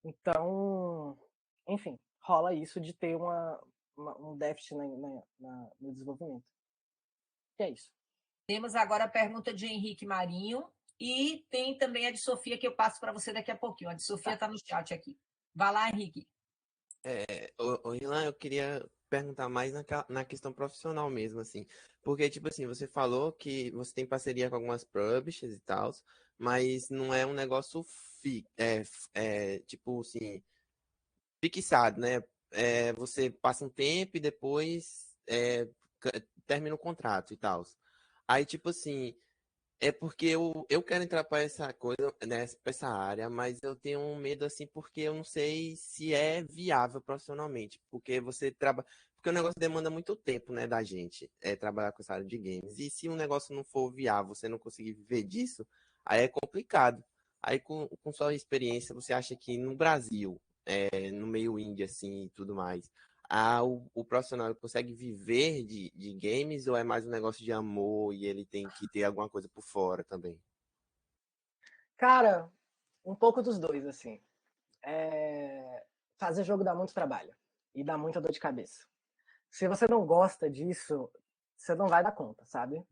Então, enfim, rola isso de ter um déficit no desenvolvimento. Que é isso. Temos agora a pergunta de Henrique Marinho e tem também a de Sofia, que eu passo para você daqui a pouquinho. A de Sofia está no chat aqui. Vai lá, Henrique. Ilan, eu queria perguntar mais na questão profissional mesmo, assim. Porque, tipo assim, você falou que você tem parceria com algumas publishers e tal, mas não é um negócio tipo assim, fixado, né? Você passa um tempo e depois termina o contrato e tal. Aí, tipo assim, é porque eu quero entrar para essa coisa, né, para essa área, mas eu tenho um medo assim porque eu não sei se é viável profissionalmente, porque porque o negócio demanda muito tempo, né, da gente, trabalhar com essa área de games. E se um negócio não for viável, você não conseguir viver disso, aí é complicado. Aí com sua experiência, você acha que no Brasil, no meio indie assim e tudo mais, o profissional consegue viver de games ou é mais um negócio de amor e ele tem que ter alguma coisa por fora também? Cara, um pouco dos dois, assim. Fazer jogo dá muito trabalho e dá muita dor de cabeça. Se você não gosta disso, você não vai dar conta, sabe?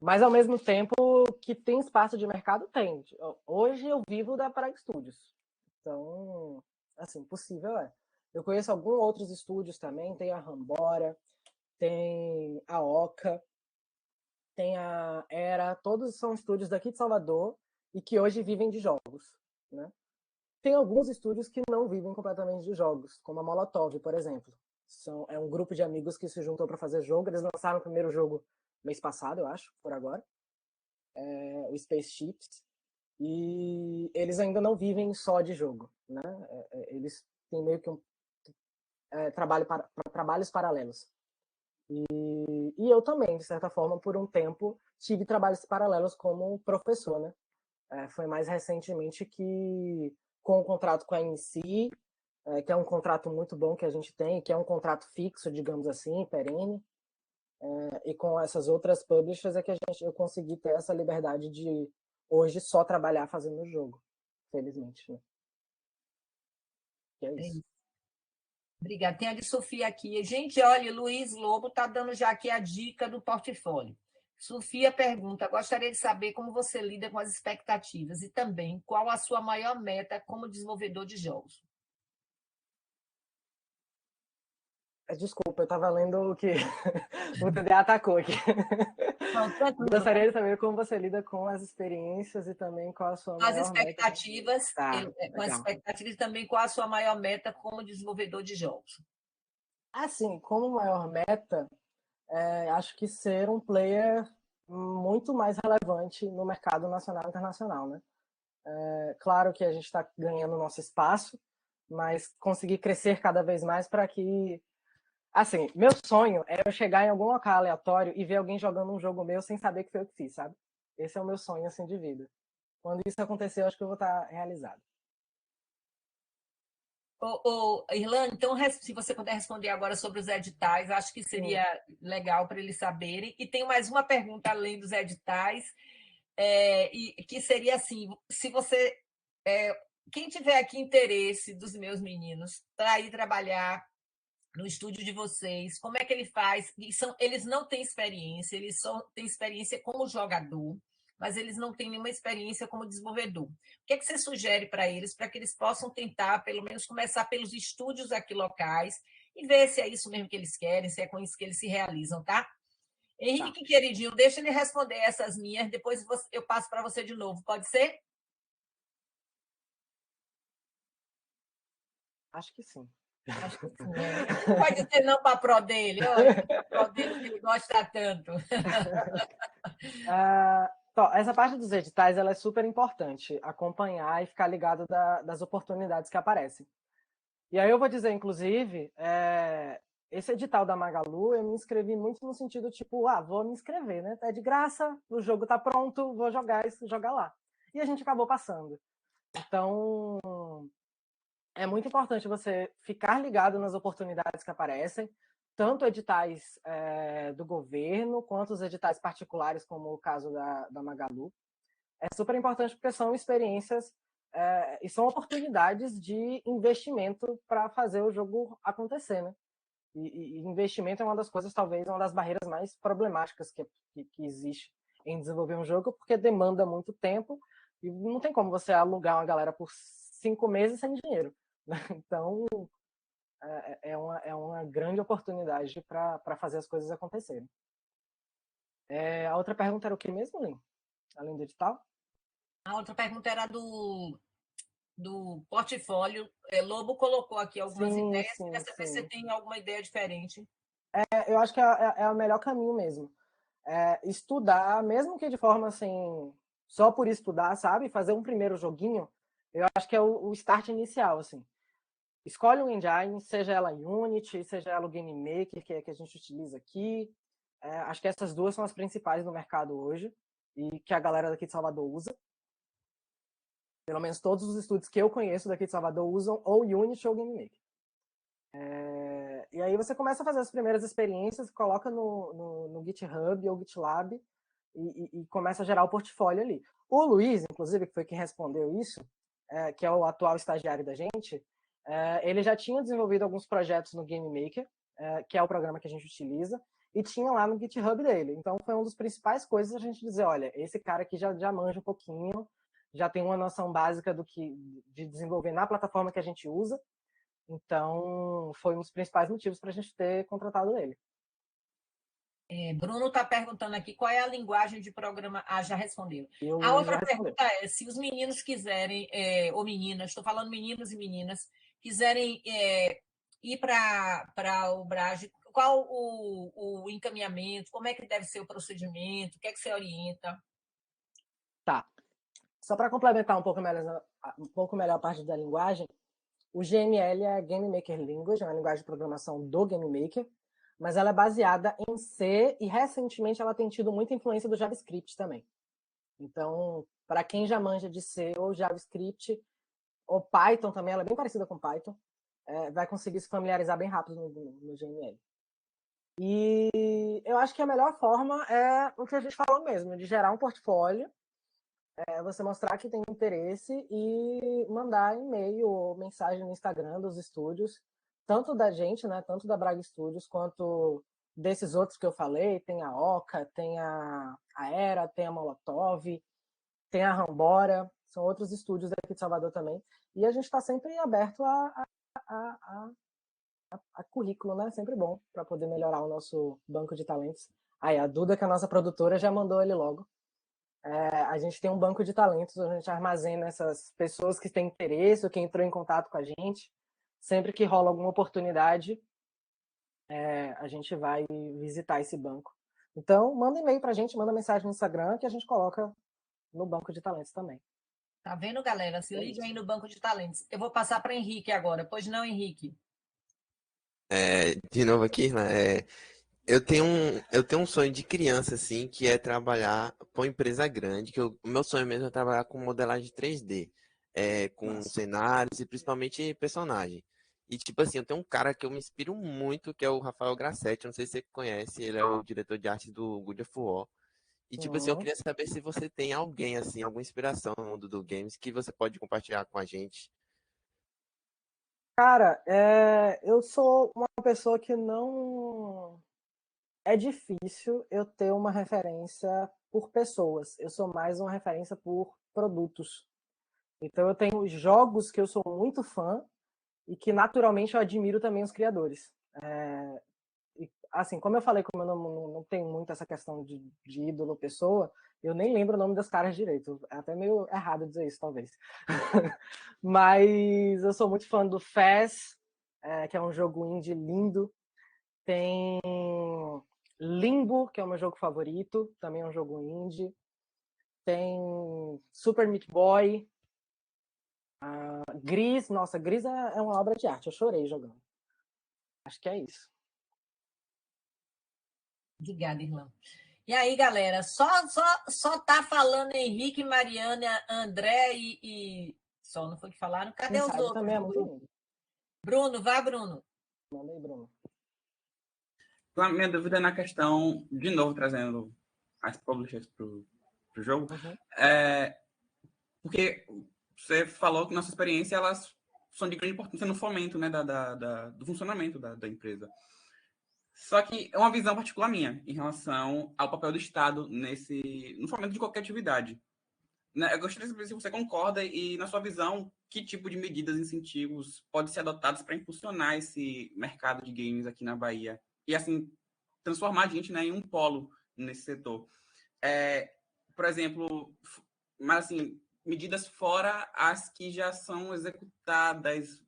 Mas ao mesmo tempo que tem espaço de mercado, tem. Hoje eu vivo da Praga Studios. Então, assim, possível é. Eu conheço alguns outros estúdios também, tem a Rambora, tem a Oca, tem a Era, todos são estúdios daqui de Salvador e que hoje vivem de jogos, né? Tem alguns estúdios que não vivem completamente de jogos, como a Molotov, por exemplo. É um grupo de amigos que se juntou para fazer jogo. Eles lançaram o primeiro jogo mês passado, eu acho, por agora, o Spaceships. E eles ainda não vivem só de jogo, né? Eles têm meio que trabalhos paralelos. E eu também, de certa forma, por um tempo, tive trabalhos paralelos como professor, né? Foi mais recentemente que, com o contrato com a MC, que é um contrato muito bom que a gente tem, que é um contrato fixo, digamos assim, perene, e com essas outras publishers é que eu consegui ter essa liberdade de hoje só trabalhar fazendo o jogo, felizmente, né? Que é É isso. isso. Obrigada. Tem a de Sofia aqui. Gente, olha, Luiz Lobo está dando já aqui a dica do portfólio. Sofia pergunta: gostaria de saber como você lida com as expectativas e também qual a sua maior meta como desenvolvedor de jogos. Desculpa, eu estava lendo o que o TDA atacou aqui. Não, tranquilo. Gostaria de saber como você lida com as experiências e também qual a sua As maior meta. expectativas, Tá, com as legal. expectativas e também qual a sua maior meta como desenvolvedor de jogos. Assim, como maior meta, acho que ser um player muito mais relevante no mercado nacional e internacional, né? Claro que a gente está ganhando nosso espaço, mas conseguir crescer cada vez mais para que... Assim, meu sonho é eu chegar em algum local aleatório e ver alguém jogando um jogo meu sem saber que foi eu que fiz, sabe? Esse é o meu sonho, assim, de vida. Quando isso acontecer, eu acho que eu vou estar realizado. Irlanda, então, se você puder responder agora sobre os editais, acho que seria legal para eles saberem. E tenho mais uma pergunta além dos editais, e que seria assim: se você, quem tiver aqui interesse dos meus meninos para ir trabalhar no estúdio de vocês, como é que ele faz? Eles não têm experiência, eles só têm experiência como jogador, mas eles não têm nenhuma experiência como desenvolvedor. O que é que você sugere para eles, para que eles possam tentar, pelo menos, começar pelos estúdios aqui locais e ver se é isso mesmo que eles querem, se é com isso que eles se realizam, tá? Henrique, queridinho, deixa ele responder essas minhas, depois eu passo para você de novo, pode ser? Acho que sim. Acho que sim, Não pode dizer não para a Pro dele, olha, a Pro dele que ele gosta tanto. Essa parte dos editais ela é super importante, acompanhar e ficar ligado das oportunidades que aparecem. E aí eu vou dizer, inclusive, esse edital da Magalu, eu me inscrevi muito no sentido tipo, vou me inscrever, né? É de graça, o jogo tá pronto, vou jogar isso, jogar lá. E a gente acabou passando. Então, é muito importante você ficar ligado nas oportunidades que aparecem, tanto editais do governo, quanto os editais particulares, como o caso da Magalu. É super importante porque são experiências e são oportunidades de investimento para fazer o jogo acontecer, né? E investimento é uma das coisas, talvez, uma das barreiras mais problemáticas que existe em desenvolver um jogo, porque demanda muito tempo e não tem como você alugar uma galera por 5 meses sem dinheiro. Né? Então, é uma grande oportunidade para fazer as coisas acontecerem. A outra pergunta era o que mesmo, Lin? Além do edital? A outra pergunta era do portfólio. Lobo colocou aqui algumas ideias. Queria saber se você tem alguma ideia diferente. Eu acho que é o melhor caminho mesmo. Estudar, mesmo que de forma assim, só por estudar, sabe? Fazer um primeiro joguinho, eu acho que é o start inicial, assim. Escolhe um engine, seja ela Unity, seja ela o Game Maker, que é que a gente utiliza aqui. Acho que essas duas são as principais no mercado hoje e que a galera daqui de Salvador usa. Pelo menos todos os estúdios que eu conheço daqui de Salvador usam ou Unity ou Game Maker. E aí você começa a fazer as primeiras experiências, coloca no GitHub ou GitLab e começa a gerar o portfólio ali. O Luiz, inclusive, que foi quem respondeu isso, que é o atual estagiário da gente, ele já tinha desenvolvido alguns projetos no Game Maker, que é o programa que a gente utiliza, e tinha lá no GitHub dele. Então foi uma das principais coisas a gente dizer, olha, esse cara aqui já manja um pouquinho, já tem uma noção básica de desenvolver na plataforma que a gente usa. Então, foi um dos principais motivos para a gente ter contratado ele. Bruno está perguntando aqui qual é a linguagem de programa. Já respondeu. A outra pergunta é: se os meninos quiserem, ou meninas, estou falando meninos e meninas, quiserem ir para o Brage, qual o encaminhamento, como é que deve ser o procedimento, o que é que você orienta? Tá. Só para complementar um pouco melhor a parte da linguagem, o GML é Game Maker Language, é uma linguagem de programação do Game Maker, mas ela é baseada em C e recentemente ela tem tido muita influência do JavaScript também. Então, para quem já manja de C ou JavaScript, ou Python também, ela é bem parecida com Python, vai conseguir se familiarizar bem rápido no GML. E eu acho que a melhor forma é o que a gente falou mesmo, de gerar um portfólio, você mostrar que tem interesse e mandar e-mail ou mensagem no Instagram dos estúdios, tanto da gente, né, tanto da Braga Studios, quanto desses outros que eu falei, tem a Oca, tem a Era, tem a Molotov, tem a Rambora, são outros estúdios aqui de Salvador também, e a gente está sempre aberto a currículo, né? Sempre bom para poder melhorar o nosso banco de talentos. Aí a Duda, que é a nossa produtora, já mandou ele logo. A gente tem um banco de talentos, a gente armazena essas pessoas que têm interesse ou que entrou em contato com a gente. Sempre que rola alguma oportunidade, a gente vai visitar esse banco. Então, manda e-mail para a gente, manda mensagem no Instagram que a gente coloca no banco de talentos também. Tá vendo, galera? Se liga aí no banco de talentos. Eu vou passar para Henrique agora. Pois não, Henrique? De novo aqui, né? Eu tenho um sonho de criança, assim, que é trabalhar com empresa grande, o meu sonho mesmo é trabalhar com modelagem 3D, com Nossa. cenários e principalmente personagem. E, tipo assim, eu tenho um cara que eu me inspiro muito, que é o Rafael Grassetti, não sei se você conhece, ele é o diretor de arte do God of War. E, tipo assim, eu queria saber se você tem alguém, assim, alguma inspiração no mundo do games que você pode compartilhar com a gente. Cara, eu sou uma pessoa que não. É difícil eu ter uma referência por pessoas. Eu sou mais uma referência por produtos. Então eu tenho jogos que eu sou muito fã e que naturalmente eu admiro também os criadores. E, assim, como eu falei, como eu não tenho muito essa questão de ídolo pessoa, eu nem lembro o nome das caras direito. É até meio errado dizer isso, talvez. Mas eu sou muito fã do Fez, que é um jogo indie lindo. Tem Limbo, que é o meu jogo favorito, também é um jogo indie. Tem Super Meat Boy. Gris, nossa, Gris é uma obra de arte, eu chorei jogando. Acho que é isso. Obrigada, irmã. E aí, galera, só tá falando Henrique, Mariana, André e só não foi que falaram. Cadê os Mensagem outros também é do muito grupo? lindo. Bruno, vai, Bruno. Manda aí, Bruno. Então, a minha dúvida é na questão, de novo, trazendo as publishers para o jogo, porque você falou que nossa experiência, elas são de grande importância no fomento, né, do funcionamento da empresa. Só que é uma visão particular minha em relação ao papel do Estado no fomento de qualquer atividade. Né? Eu gostaria de saber se você concorda e, na sua visão, que tipo de medidas e incentivos podem ser adotados para impulsionar esse mercado de games aqui na Bahia e, assim, transformar a gente, né, em um polo nesse setor. Por exemplo, mas assim, medidas fora as que já são executadas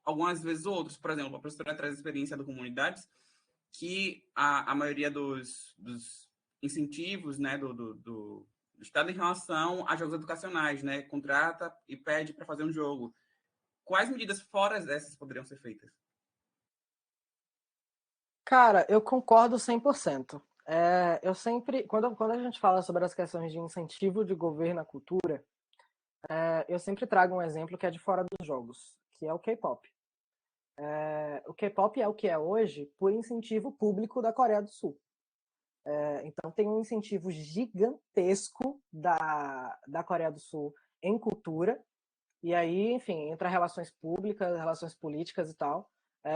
algumas vezes ou outras. Por exemplo, a professora traz a experiência das comunidades que a maioria dos incentivos, né, do Estado em relação a jogos educacionais, né, contrata e pede para fazer um jogo. Quais medidas fora dessas poderiam ser feitas? Cara, eu concordo 100%. Eu sempre, quando a gente fala sobre as questões de incentivo de governo à cultura, eu sempre trago um exemplo que é de fora dos jogos, que é o K-pop. O K-pop é o que é hoje por incentivo público da Coreia do Sul. Então tem um incentivo gigantesco da Coreia do Sul em cultura, e aí, enfim, entra relações públicas, relações políticas e tal,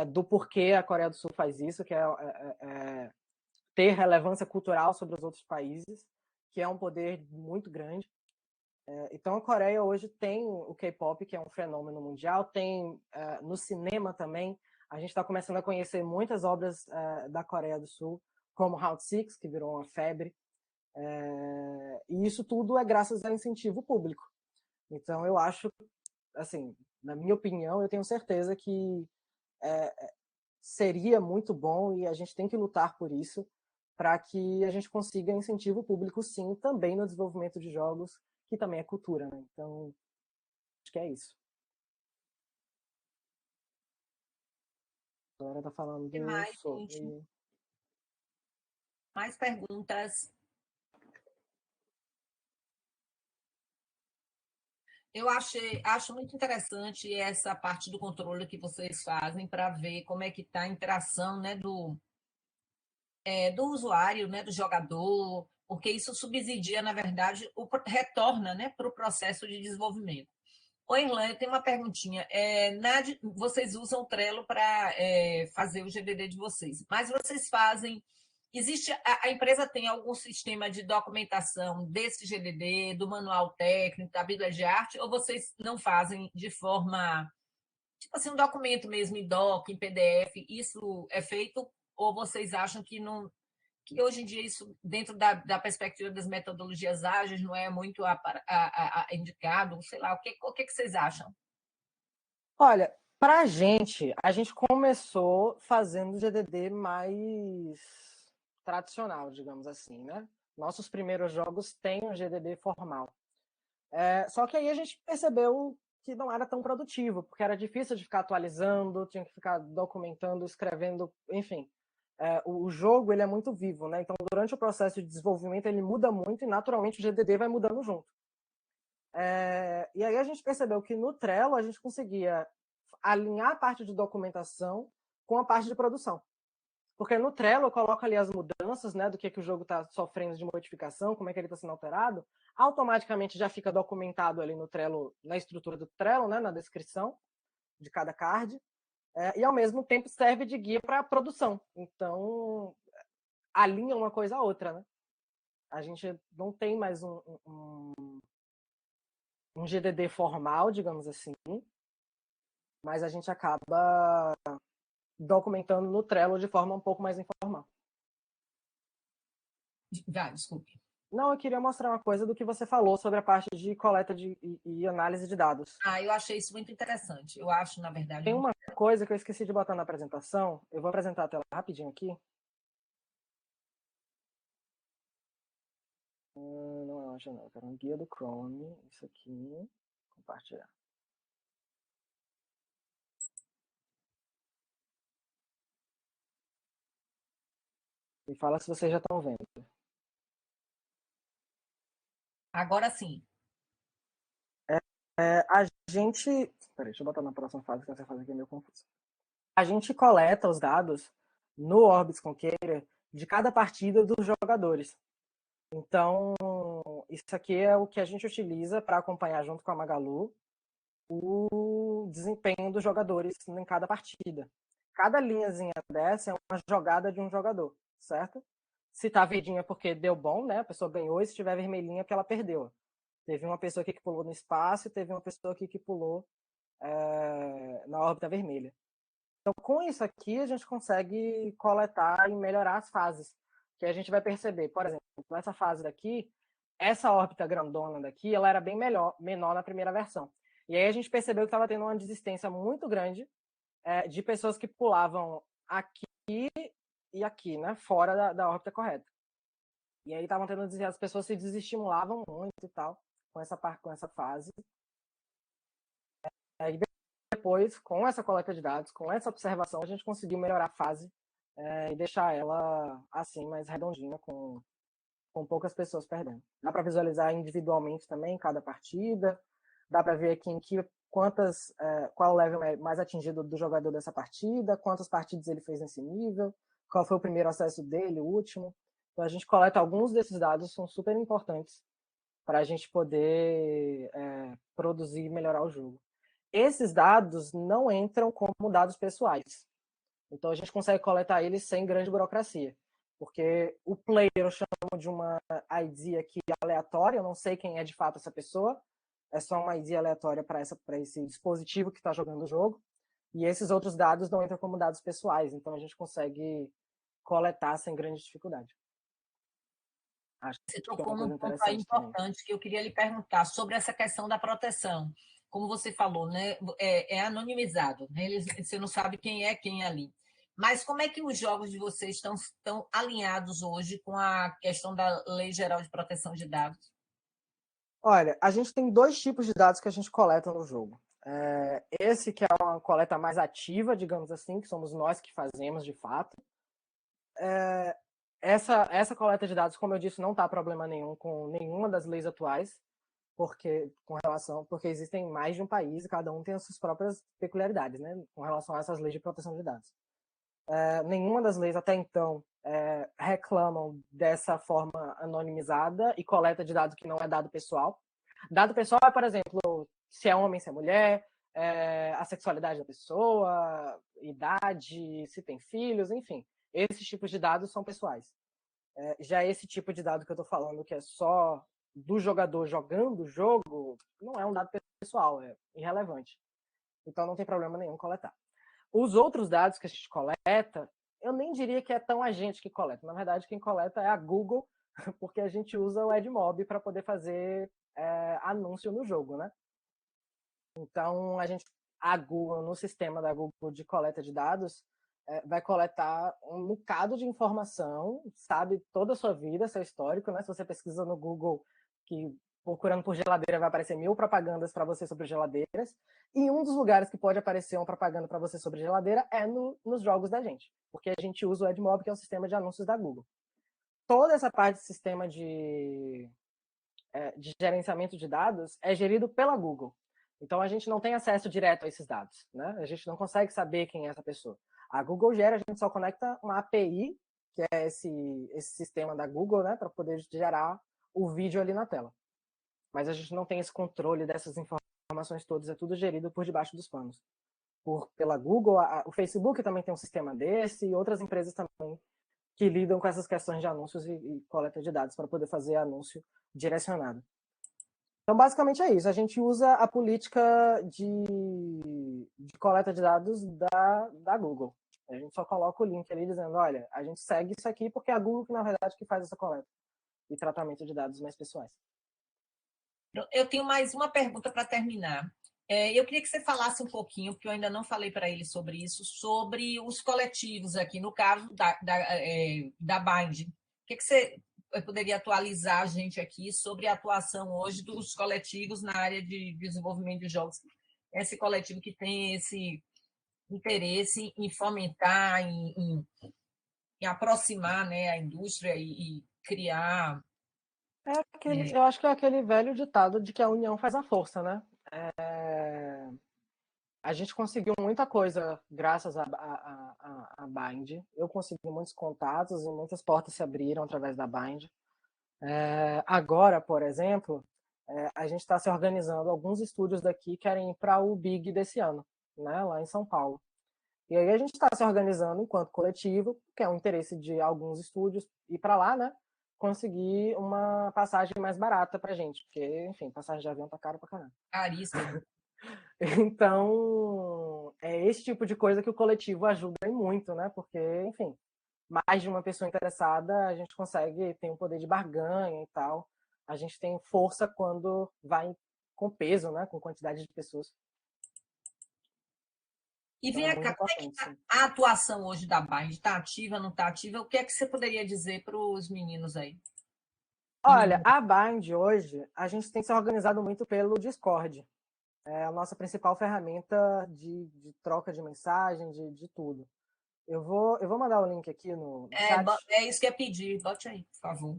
do porquê a Coreia do Sul faz isso, que é ter relevância cultural sobre os outros países, que é um poder muito grande. Então a Coreia hoje tem o K-pop, que é um fenômeno mundial, tem no cinema também, a gente está começando a conhecer muitas obras da Coreia do Sul, como Round Six, que virou uma febre, e isso tudo é graças ao incentivo público. Então eu acho, assim, na minha opinião, eu tenho certeza que seria muito bom e a gente tem que lutar por isso, para que a gente consiga incentivo público, sim, também no desenvolvimento de jogos, que também é cultura, né? Então, acho que é isso. A galera tá falando Que mais, sobre... gente? Mais perguntas? Eu acho muito interessante essa parte do controle que vocês fazem para ver como é que está a interação, né, do usuário, né, do jogador, porque isso subsidia, na verdade, retorna, né, para o processo de desenvolvimento. Ô, Irlan, eu tenho uma perguntinha. Vocês usam o Trello para fazer o GDD de vocês, mas vocês fazem. Existe a empresa tem algum sistema de documentação desse GDD, do manual técnico, da Bíblia de arte, ou vocês não fazem de forma, tipo assim, um documento mesmo em doc, em PDF? Isso é feito, ou vocês acham que não, que hoje em dia isso, dentro da perspectiva das metodologias ágeis, não é muito indicado? Sei lá, o que vocês acham? Olha, pra gente, a gente começou fazendo GDD mais tradicional, digamos assim, né? Nossos primeiros jogos têm um GDD formal. Só que aí a gente percebeu que não era tão produtivo, porque era difícil de ficar atualizando, tinha que ficar documentando, escrevendo, enfim. O jogo ele é muito vivo, né? Então, durante o processo de desenvolvimento, ele muda muito e, naturalmente, o GDD vai mudando junto. E aí a gente percebeu que no Trello a gente conseguia alinhar a parte de documentação com a parte de produção. Porque no Trello eu coloco ali as mudanças, né, do que o jogo está sofrendo de modificação, como é que ele está sendo alterado, automaticamente já fica documentado ali no Trello, na estrutura do Trello, né, na descrição de cada card, e ao mesmo tempo serve de guia para a produção. Então, alinha uma coisa a outra, né? A gente não tem mais um GDD formal, digamos assim, mas a gente acaba documentando no Trello de forma um pouco mais informal. Desculpe. Não, eu queria mostrar uma coisa do que você falou sobre a parte de coleta e análise de dados. Eu achei isso muito interessante. Eu acho, na verdade... Tem uma coisa que eu esqueci de botar na apresentação. Eu vou apresentar a tela rapidinho aqui. Não é uma janela, eu quero um guia do Chrome. Isso aqui. Compartilhar. Me fala se vocês já estão vendo. Agora sim. A gente... Peraí, deixa eu botar na próxima fase, que essa fase aqui é meio confusa. A gente coleta os dados no Orbis Conqueror de cada partida dos jogadores. Então, isso aqui é o que a gente utiliza para acompanhar junto com a Magalu o desempenho dos jogadores em cada partida. Cada linhazinha dessa é uma jogada de um jogador, certo? Se tá verdinha porque deu bom, né? A pessoa ganhou, e se tiver vermelhinha porque ela perdeu. Teve uma pessoa aqui que pulou no espaço e teve uma pessoa aqui que pulou na órbita vermelha. Então, com isso aqui, a gente consegue coletar e melhorar as fases. Que a gente vai perceber, por exemplo, essa fase daqui, essa órbita grandona daqui, ela era bem menor na primeira versão. E aí a gente percebeu que estava tendo uma desistência muito grande de pessoas que pulavam aqui e aqui, né? Fora da órbita correta. E aí estavam tendo as pessoas se desestimulavam muito e tal com essa fase. E depois, com essa coleta de dados, com essa observação, a gente conseguiu melhorar a fase e deixar ela assim, mais redondinha, com poucas pessoas perdendo. Dá para visualizar individualmente também cada partida, dá para ver aqui qual o level mais atingido do jogador dessa partida, quantas partidas ele fez nesse nível, qual foi o primeiro acesso dele, o último. Então a gente coleta alguns desses dados, são super importantes para a gente poder produzir e melhorar o jogo. Esses dados não entram como dados pessoais. Então a gente consegue coletar eles sem grande burocracia. Porque o player eu chamo de uma ID aqui aleatória, eu não sei quem é de fato essa pessoa, é só uma ID aleatória para esse dispositivo que está jogando o jogo. E esses outros dados não entram como dados pessoais, então a gente consegue coletar sem grande dificuldade. Acho Você tocou num ponto aí importante que eu queria lhe perguntar sobre essa questão da proteção. Como você falou, né, é anonimizado, né? Você não sabe quem é quem ali. Mas como é que os jogos de vocês estão alinhados hoje com a questão da Lei Geral de Proteção de Dados? Olha, a gente tem 2 tipos de dados que a gente coleta no jogo. Esse que é uma coleta mais ativa, digamos assim, que somos nós que fazemos de fato. essa coleta de dados, como eu disse, não está problema nenhum com nenhuma das leis atuais, porque existem mais de um país e cada um tem as suas próprias peculiaridades, né, com relação a essas leis de proteção de dados. Nenhuma das leis até então reclamam dessa forma anonimizada e coleta de dados que não é dado pessoal. Dado pessoal é, por exemplo, se é homem, se é mulher, a sexualidade da pessoa, idade, se tem filhos, enfim. Esses tipos de dados são pessoais. Já esse tipo de dado que eu estou falando, que é só do jogador jogando o jogo, não é um dado pessoal, é irrelevante. Então não tem problema nenhum coletar. Os outros dados que a gente coleta, eu nem diria que é tão a gente que coleta. Na verdade, quem coleta é a Google, porque a gente usa o AdMob para poder fazer anúncio no jogo, né? Então, a Google, no sistema da Google de coleta de dados, vai coletar um bocado de informação, sabe toda a sua vida, seu histórico, né? Se você pesquisa no Google, que procurando por geladeira vai aparecer 1000 propagandas para você sobre geladeiras, e um dos lugares que pode aparecer uma propaganda para você sobre geladeira é nos jogos da gente, porque a gente usa o AdMob, que é um sistema de anúncios da Google. Toda essa parte do sistema de gerenciamento de dados é gerido pela Google. Então, a gente não tem acesso direto a esses dados, né? A gente não consegue saber quem é essa pessoa. A Google gera, a gente só conecta uma API, que é esse sistema da Google, né, para poder gerar o vídeo ali na tela. Mas a gente não tem esse controle dessas informações todas, é tudo gerido por debaixo dos panos. Pela Google, o Facebook também tem um sistema desse, e outras empresas também que lidam com essas questões de anúncios e coleta de dados para poder fazer anúncio direcionado. Então, basicamente é isso. A gente usa a política de coleta de dados da Google. A gente só coloca o link ali dizendo, olha, a gente segue isso aqui porque é a Google que, na verdade, que faz essa coleta e tratamento de dados mais pessoais. Eu tenho mais uma pergunta para terminar. Eu queria que você falasse um pouquinho, porque eu ainda não falei para ele sobre isso, sobre os coletivos aqui, no caso da Bind. O que você poderia atualizar a gente aqui sobre a atuação hoje dos coletivos na área de desenvolvimento de jogos? Esse coletivo que tem esse interesse em fomentar, em aproximar, né, a indústria e criar... Eu acho que é aquele velho ditado de que a união faz a força, né? A gente conseguiu muita coisa graças a Bind. Eu consegui muitos contatos e muitas portas se abriram através da Bind. Agora, por exemplo, a gente está se organizando. Alguns estúdios daqui querem ir para o Big desse ano, né, lá em São Paulo. E aí a gente está se organizando enquanto coletivo, que é um interesse de alguns estúdios ir para lá, né? Conseguir uma passagem mais barata para gente, porque, enfim, passagem de avião tá caro pra caramba. Caríssimo. Então, é esse tipo de coisa que o coletivo ajuda muito, né? Porque, enfim, mais de uma pessoa interessada, a gente consegue ter um poder de barganha e tal. A gente tem força quando vai com peso, né? Com quantidade de pessoas. E vem cá, como é que tá a atuação hoje da Bind? Está ativa, não está ativa? O que é que você poderia dizer para os meninos aí? Olha, a Bind hoje, a gente tem se organizado muito pelo Discord. É a nossa principal ferramenta de troca de mensagem, de tudo. Eu vou mandar o link aqui no chat. É isso que eu ia pedir. Bote aí, por favor.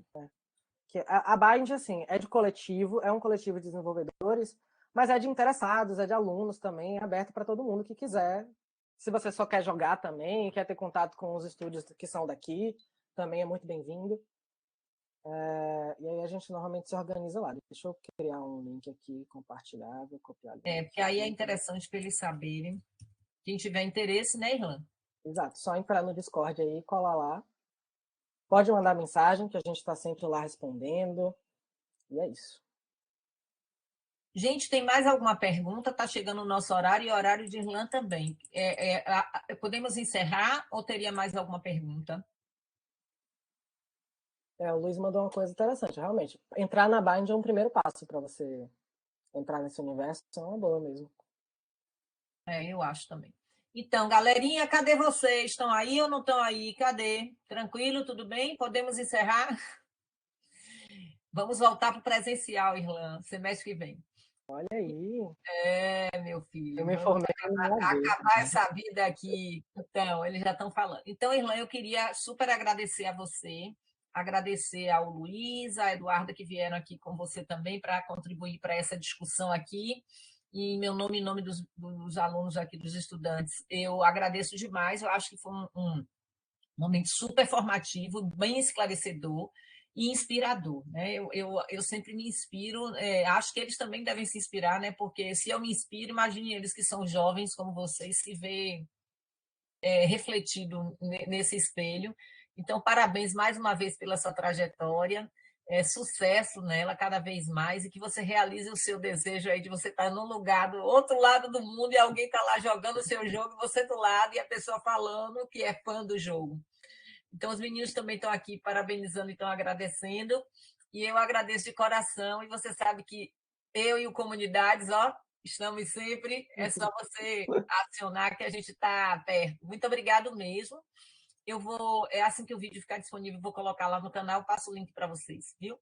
A Bind, assim, é de coletivo, é um coletivo de desenvolvedores, mas é de interessados, é de alunos também, é aberto para todo mundo que quiser. Se você só quer jogar também, quer ter contato com os estúdios que são daqui, também é muito bem-vindo. E aí a gente normalmente se organiza lá. Deixa eu criar um link aqui, compartilhar, vou copiar. Porque aí é interessante para eles saberem. Quem tiver interesse, né, Irlan? Exato, só entrar no Discord aí, colar lá. Pode mandar mensagem, que a gente está sempre lá respondendo. E é isso. Gente, tem mais alguma pergunta? Está chegando o nosso horário e o horário de Irlan também. Podemos encerrar ou teria mais alguma pergunta? O Luiz mandou uma coisa interessante, realmente. Entrar na Bind é um primeiro passo para você entrar nesse universo, é uma boa mesmo. Eu acho também. Então, galerinha, cadê vocês? Estão aí ou não estão aí? Cadê? Tranquilo, tudo bem? Podemos encerrar? Vamos voltar para o presencial, Irlan, semestre que vem. Olha aí, Meu filho, eu me vamos informei uma vez. acabar essa vida aqui. Então, eles já estão falando. Então, Irlan, eu queria super agradecer a você, agradecer ao Luiz, a Eduarda, que vieram aqui com você também para contribuir para essa discussão aqui. E em meu nome, em nome dos alunos aqui, dos estudantes, eu agradeço demais. Eu acho que foi um momento super formativo, bem esclarecedor e inspirador, né? Eu sempre me inspiro, acho que eles também devem se inspirar, né? Porque se eu me inspiro, imagine eles que são jovens como vocês, se vê refletido nesse espelho. Então, parabéns mais uma vez pela sua trajetória, sucesso nela cada vez mais e que você realize o seu desejo aí de você estar no lugar do outro lado do mundo e alguém está lá jogando o seu jogo, você do lado e a pessoa falando que é fã do jogo. Então, os meninos também estão aqui parabenizando e estão agradecendo. E eu agradeço de coração. E você sabe que eu e o Comunidades, estamos sempre. É só você acionar que a gente está perto. Muito obrigado mesmo. Assim que o vídeo ficar disponível, vou colocar lá no canal, passo o link para vocês, viu?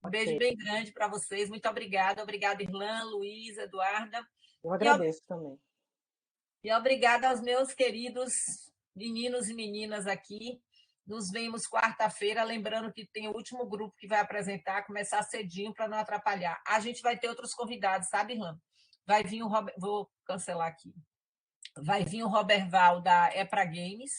Um beijo bem grande para vocês. Muito obrigada. Obrigada, Irlan, Luiz, Eduarda. Eu agradeço também. E obrigada aos meus queridos meninos e meninas aqui. Nos vemos quarta-feira, lembrando que tem o último grupo que vai apresentar, começar cedinho para não atrapalhar. A gente vai ter outros convidados, sabe, Irlan? Vai vir o Robert, vou cancelar aqui. Vai vir o Robert Val da Epra Games,